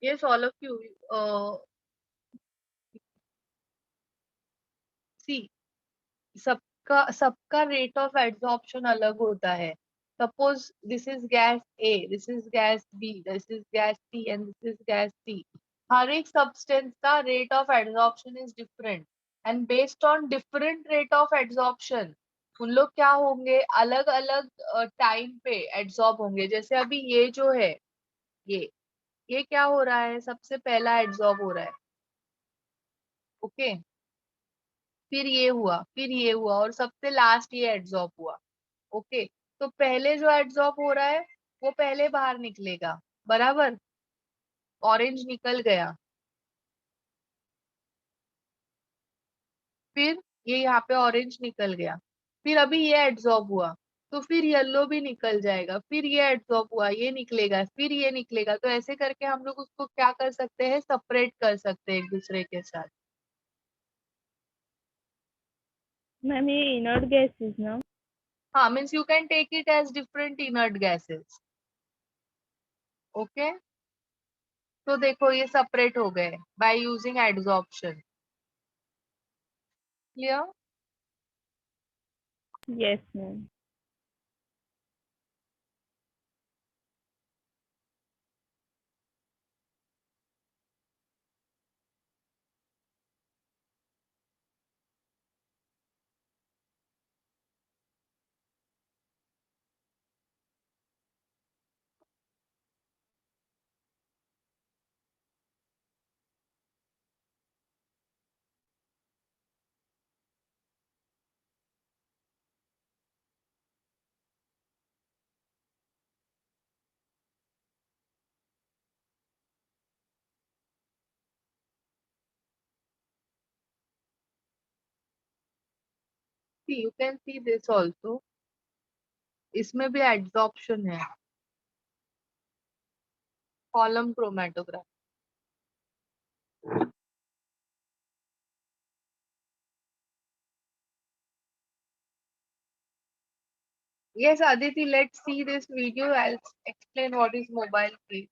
yes, all of you. See, सबका rate of adsorption अलग होता है. Suppose this is gas A, this is gas B, this is gas C and this is gas C. हर एक substance का rate of adsorption is different. And based on different rate of adsorption उन लोग क्या होंगे, अलग अलग time पे एड्सॉर्ब होंगे। जैसे अभी ये जो है, ये ये क्या हो रहा है, सबसे पहला एड्सॉर्ब हो रहा है, ओके। फिर ये हुआ, फिर ये हुआ, और सबसे लास्ट ये एड्सॉर्ब हुआ, ओके। तो पहले जो एड्सॉर्ब हो रहा है वो पहले बाहर निकलेगा, बराबर। ऑरेंज निकल गया, फिर ये यहाँ पे ऑरेंज निकल गया, फिर अभी ये एड्सॉर्ब हुआ, तो फिर येलो भी निकल जाएगा, फिर ये एड्सॉर्ब हुआ, ये निकलेगा, फिर ये निकलेगा। तो ऐसे करके हम लोग उसको क्या कर सकते हैं, सेपरेट कर सकते हैं एक दूसरे के साथ। मैम ये इनर्ट गैसेस ना? हाँ, means you can take it as different inert gases, okay. तो देखो ये सेपरेट हो गए by using adsorption, clear. Yes ma'am. See, you can see this also, इसमें भी एड्सॉर्प्शन है, column chromatograph. Yes, Aditi, let's see this video. I'll explain what is mobile phase.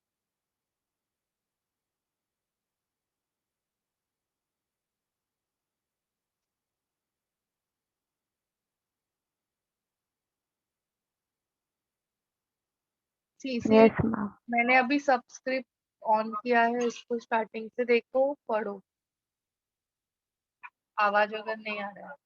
See, yes ma'am. मैंने अभी subscript on किया है, इसको starting से देखो, पढ़ो, आवाज अगर नहीं आ रहा है।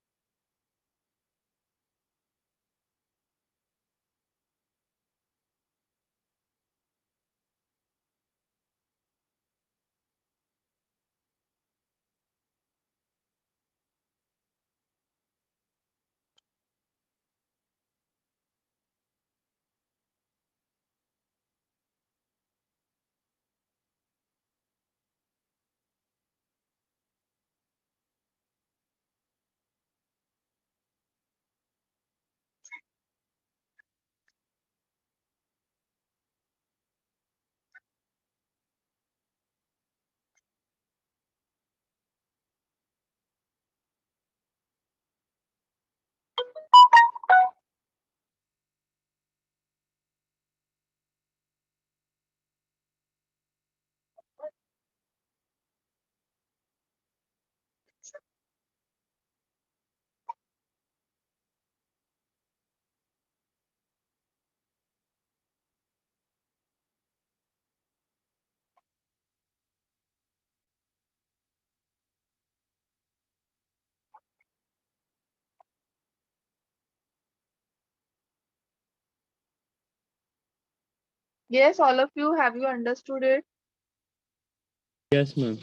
Yes, all of you, have you understood it? Yes, ma'am.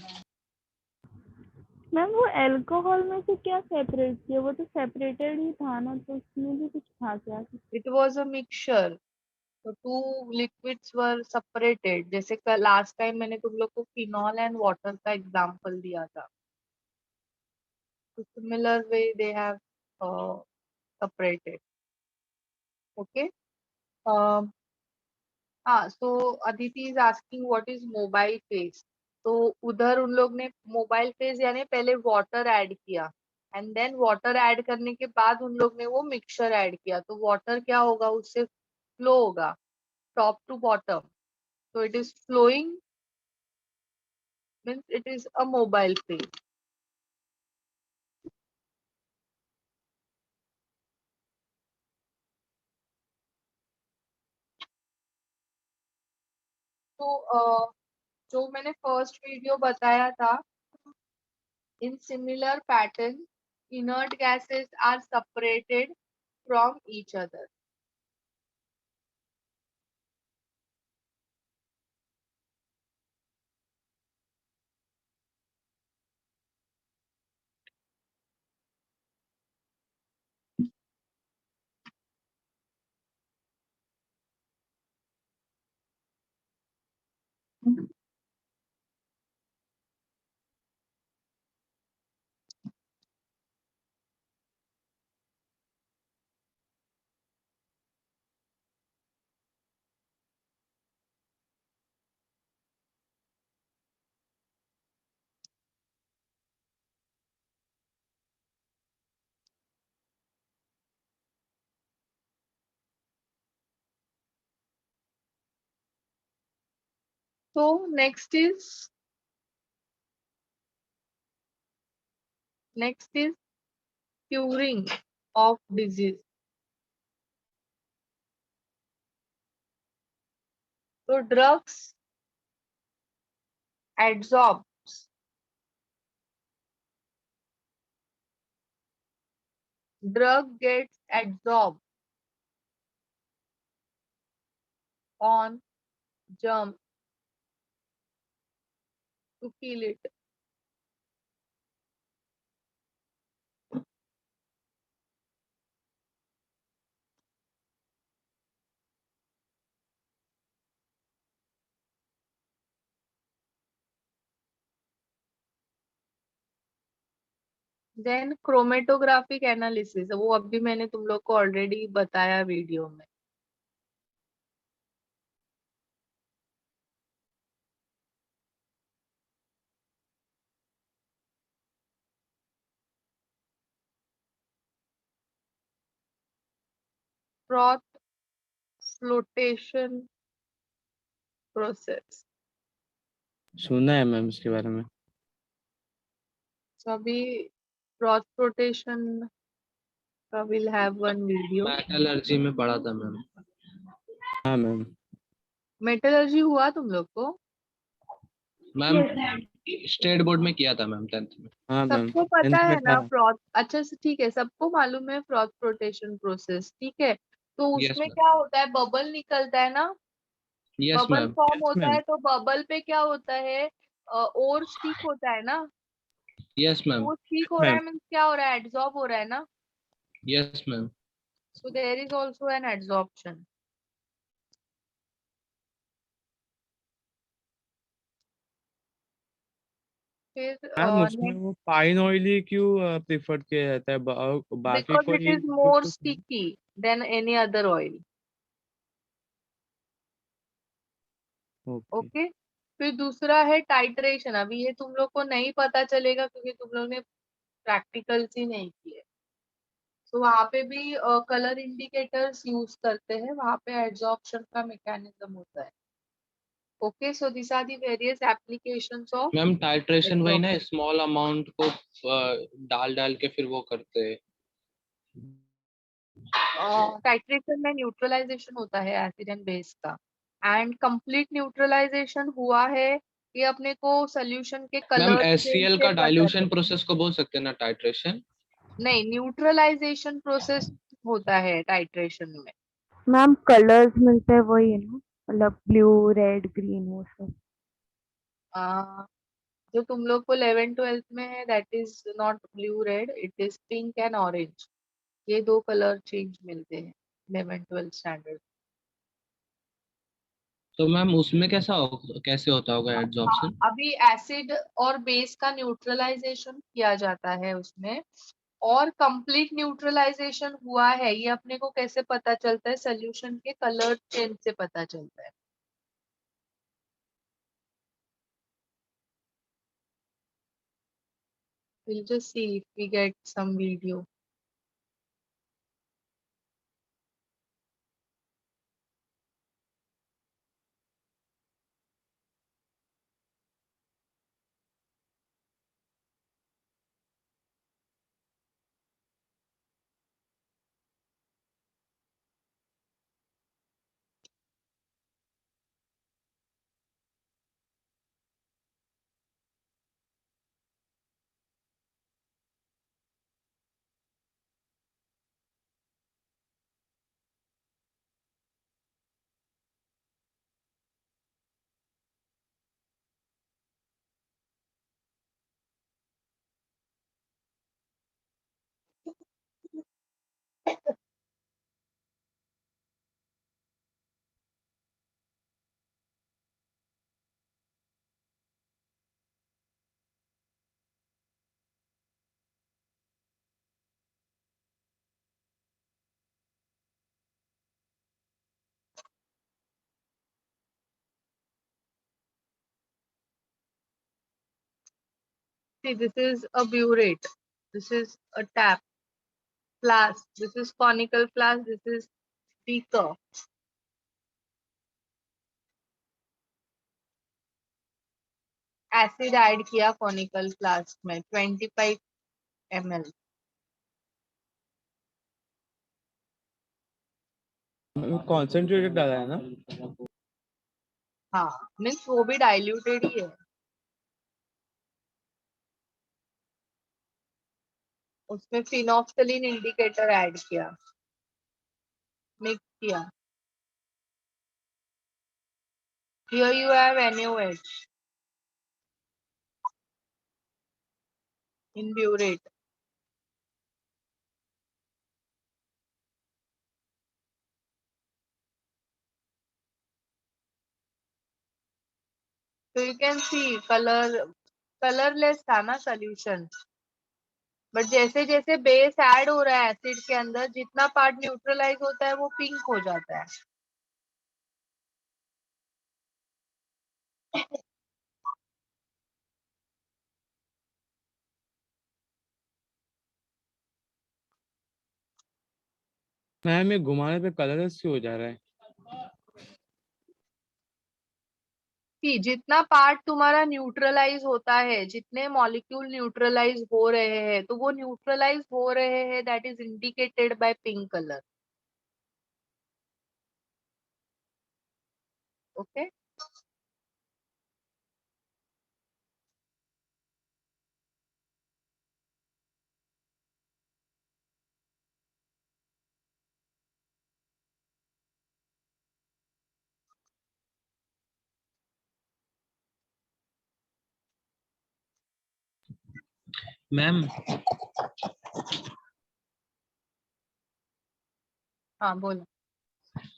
Ma'am वो अल्कोहल में से क्या सेपरेट किया? वो तो सेपरेटेड ही था ना, तो उसमें भी कुछ था क्या? It was a mixture. So two liquids were separated. जैसे लास्ट टाइम मैंने तुम लोग को फिनॉल एंड वाटर का एग्जांपल दिया था, तो similar way they have separated, okay. हाँ, so Aditi is asking what is mobile phase. तो उधर उन लोग ने मोबाइल फेज यानी पहले वाटर ऐड किया, एंड देन वाटर ऐड करने के बाद उन लोग ने वो मिक्सचर ऐड किया, तो वाटर क्या होगा, उससे फ्लो होगा top to bottom, so it is flowing, means it is a mobile phase. तो जो मैंने फर्स्ट वीडियो बताया था, In similar pattern, inert gases are separated from each other. So next is curing of disease. So drugs adsorbs. Drug gets adsorbed on germ to kill it. Then chromatographic analysis, वो अभी मैंने तुम लोग को already बताया video में. Froth flotation process. सुना है मैम इसके बारे में. So अभी फ्रॉथ फ्लोटेशन का will have one video. Metallurgy में पढ़ा था मैम. हाँ मैम. मेटलर्जी हुआ तुम लोग को? मैम स्टेट बोर्ड में किया था मैम 10th में. हाँ मैम. सबको पता 10th है में ना था. फ्रॉथ? अच्छा से ठीक है, सबको मालूम है फ्रॉथ फ्लोटेशन प्रोसेस, ठीक है. तो Yes, उसमें ma'am. क्या होता है, बबल निकलता है ना. Yes bubble ma'am. Form Yes, होता ma'am. है, तो बबल पे क्या होता है, और स्टिक होता है ना. Yes ma'am. वो स्टिक हो रहा है मीन्स क्या हो रहा है, एड्सॉर्ब हो रहा है ना. Yes ma'am. So there is also an adsorption. फिर मैम उसमें वो पाइन ऑयल ही क्यों प्रिफर किया जाता है, बाकी बिकॉज इट कोई is more sticky than any other oil. Okay. Okay. फिर दूसरा है टाइट्रेशन. अभी ये तुम लोग को नहीं पता चलेगा क्योंकि तुम लोग ने प्रैक्टिकल्स ही नहीं किए. तो वहां पे भी कलर इंडिकेटर्स यूज करते हैं, वहां पे एड्सॉर्प्शन का मैकेनिज्म होता है. Okay. So this are the various applications of ma'am titration वही ना, स्मॉल अमाउंट को डाल डाल के फिर वो करते हैं. टाइट्रेशन में न्यूट्रलाइजेशन होता है एसिड एंड बेस का. एंड कंप्लीट न्यूट्रलाइजेशन हुआ है, ये अपने को सोल्यूशन के मैम कलर HCl से का पता डाइल्यूशन चलता प्रोसेस को बोल सकते हैं ना टाइट्रेशन. है. नहीं, न्यूट्रलाइजेशन प्रोसेस होता है टाइट्रेशन में. मैम कलर्स मिलते हैं वही है ना, मतलब ब्लू रेड ग्रीन वो सब. अ, जो तुम लोग को 11th-12th में है that is not blue red, it is pink and orange. ये दो कलर चेंज मिलते हैं 11th-12th स्टैंडर्ड. तो मैम उसमें कैसे होता होगा हाँ, एड्सॉर्प्शन. अभी एसिड और बेस का न्यूट्रलाइजेशन किया जाता है उसमें, और कंप्लीट न्यूट्रलाइजेशन हुआ है ये अपने को कैसे पता चलता है, सोल्यूशन के कलर चेंज से पता चलता है. We'll just see if we get some video. See, this is a burette. This is a tap. Flask. This is conical flask. This is beaker. Acid add किया कॉनिकल फ्लास्क में 25 ml. Concentrated डाला है ना? हाँ, means वो भी diluted ही है. उसमें फिनोफ्थलीन इंडिकेटर ऐड किया, मिक्स किया. Here you have NaOH in burette. So you can see colorless था ना solution. बट जैसे जैसे बेस ऐड हो रहा है एसिड के अंदर, जितना पार्ट न्यूट्रलाइज होता है वो पिंक हो जाता है. मैम ये घुमाने पे कलरलेस क्यों हो जा रहा है? कि जितना पार्ट तुम्हारा न्यूट्रलाइज होता है, जितने मॉलिक्यूल न्यूट्रलाइज हो रहे हैं, तो वो न्यूट्रलाइज हो रहे हैं, that is indicated by pink colour. Okay. Ma'am हाँ बोलो.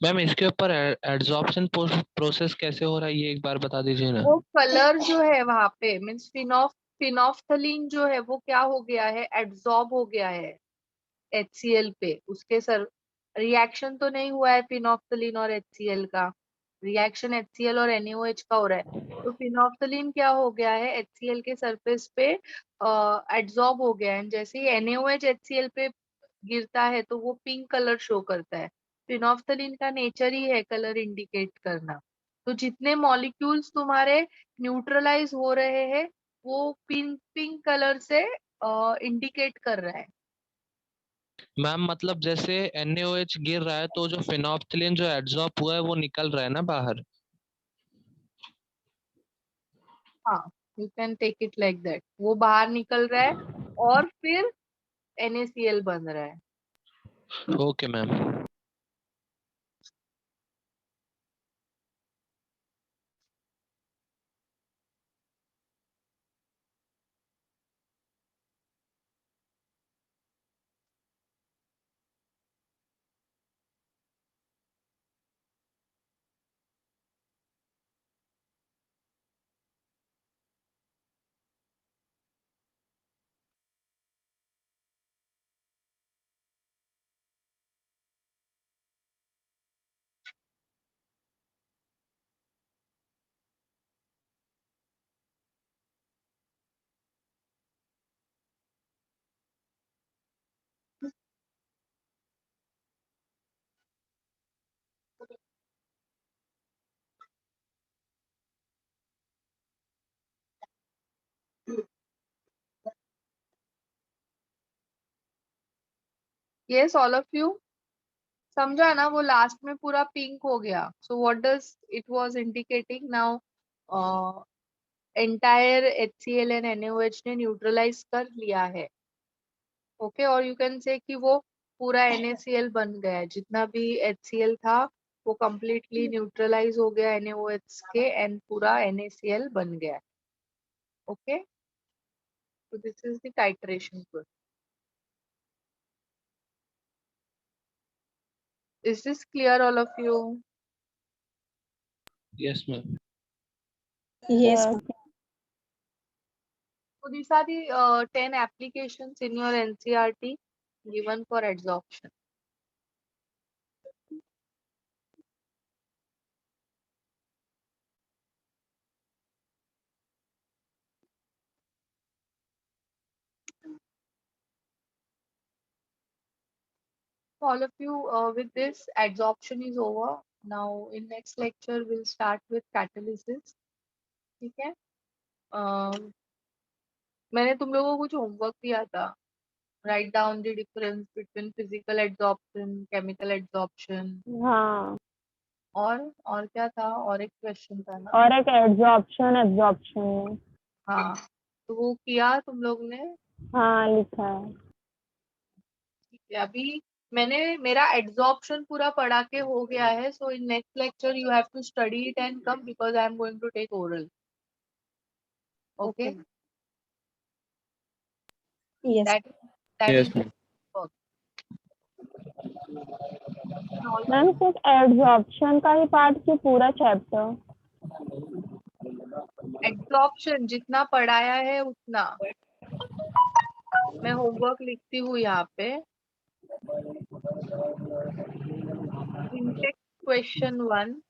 मैम इसके ऊपर एड्सॉर्प्शन प्रोसेस कैसे हो रहा है, ये एक बार बता दीजिए ना. वो कलर जो है वहां पे मीन्स फिनोफ्थलीन जो है वो क्या हो गया है, एब्जॉर्ब हो गया है HCl पे. उसके सर रिएक्शन तो नहीं हुआ है फिनोफ्थलीन और HCl का. रिएक्शन HCl और NaOH का हो रहा है. तो फिनोफ्थलीन क्या हो गया है, HCl के सरफेस पे एब्जॉर्ब हो गया है. जैसे ही NaOH HCl पे गिरता है तो वो पिंक कलर शो करता है. फिनोफ्थलीन का नेचर ही है कलर इंडिकेट करना. तो जितने मॉलिक्यूल्स तुम्हारे न्यूट्रलाइज हो रहे हैं वो पिंक पिंक कलर से इंडिकेट कर रहा है. मैम मतलब जैसे NaOH गिर रहा है तो जो फिनोप्थिलीन जो एड्सॉर्ब हुआ है वो निकल रहा है ना बाहर. हाँ, you can take it like that. वो बाहर निकल रहा है और फिर NaCl बन रहा है. Okay ma'am. Yes all of you समझा ना? वो लास्ट में पूरा पिंक हो गया. So what does it was indicating now? Entire HCl and NaOH ने न्यूट्रलाइज कर लिया है. ओके. और यू कैन से कि वो पूरा NaCl बन गया है. जितना भी HCl था वो completely न्यूट्रलाइज हो गया NaOH के एंड पूरा NaCl बन गया. Okay. So this is the titration process. Is this clear all of you? Yes ma'am. Yes. So these are the 10 applications in your NCERT given for adsorption. all of you, with this adsorption is over. Now in next lecture we'll start with catalysis. ठीक है? मैंने तुम लोगों को कुछ homework दिया था. Write down the difference between physical adsorption, chemical adsorption. हाँ, और क्या था? और एक क्वेश्चन था ना? और एक एब्जॉर्प्शन एब्जॉर्प्शन. हाँ, तो वो किया तुम लोग ने? हाँ, लिखा है. ठीक है, अभी मेरा एड्सॉर्प्शन पूरा पढ़ा के हो गया है. So in next lecture you have to study it and come because I am going to take oral. Okay? Yes. That Yes, is ma'am. work. Ma'am सिर्फ एब्जॉर्प्शन का ही पार्ट की पूरा चैप्टर? एड्सॉर्प्शन जितना पढ़ाया है उतना. मैं होमवर्क लिखती हूँ यहाँ पे. Intex question 1.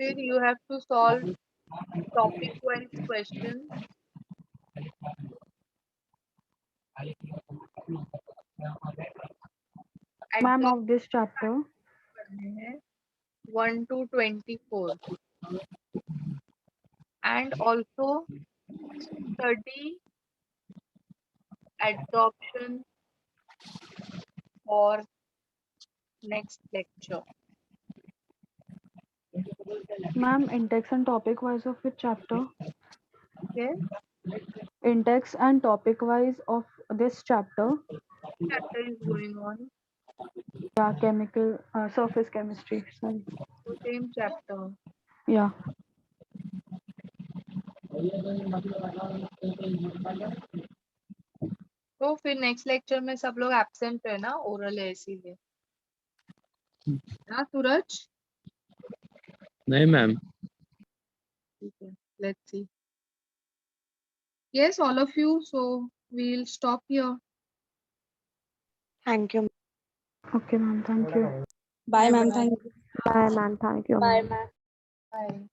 फिर you have to solve topic wise question. Ma'am, of this chapter. 1 to 24. And also study adsorption for next lecture. Ma'am, index and topic wise of which chapter? Okay? Index and topic wise of this chapter. Chapter is going on. Yeah, chemical, surface chemistry. Sorry. So same chapter. Yeah. तो फिर next lecture में सब लोग absent है ना? Oral है इसीलिए ना सूरज? नहीं मैम. ठीक है, let's see. Yes, all of you. So we'll stop here. Thank you. Okay, ma'am. Thank you. Bye, ma'am. Thank you. Bye, ma'am. Thank you. Bye, ma'am. Bye.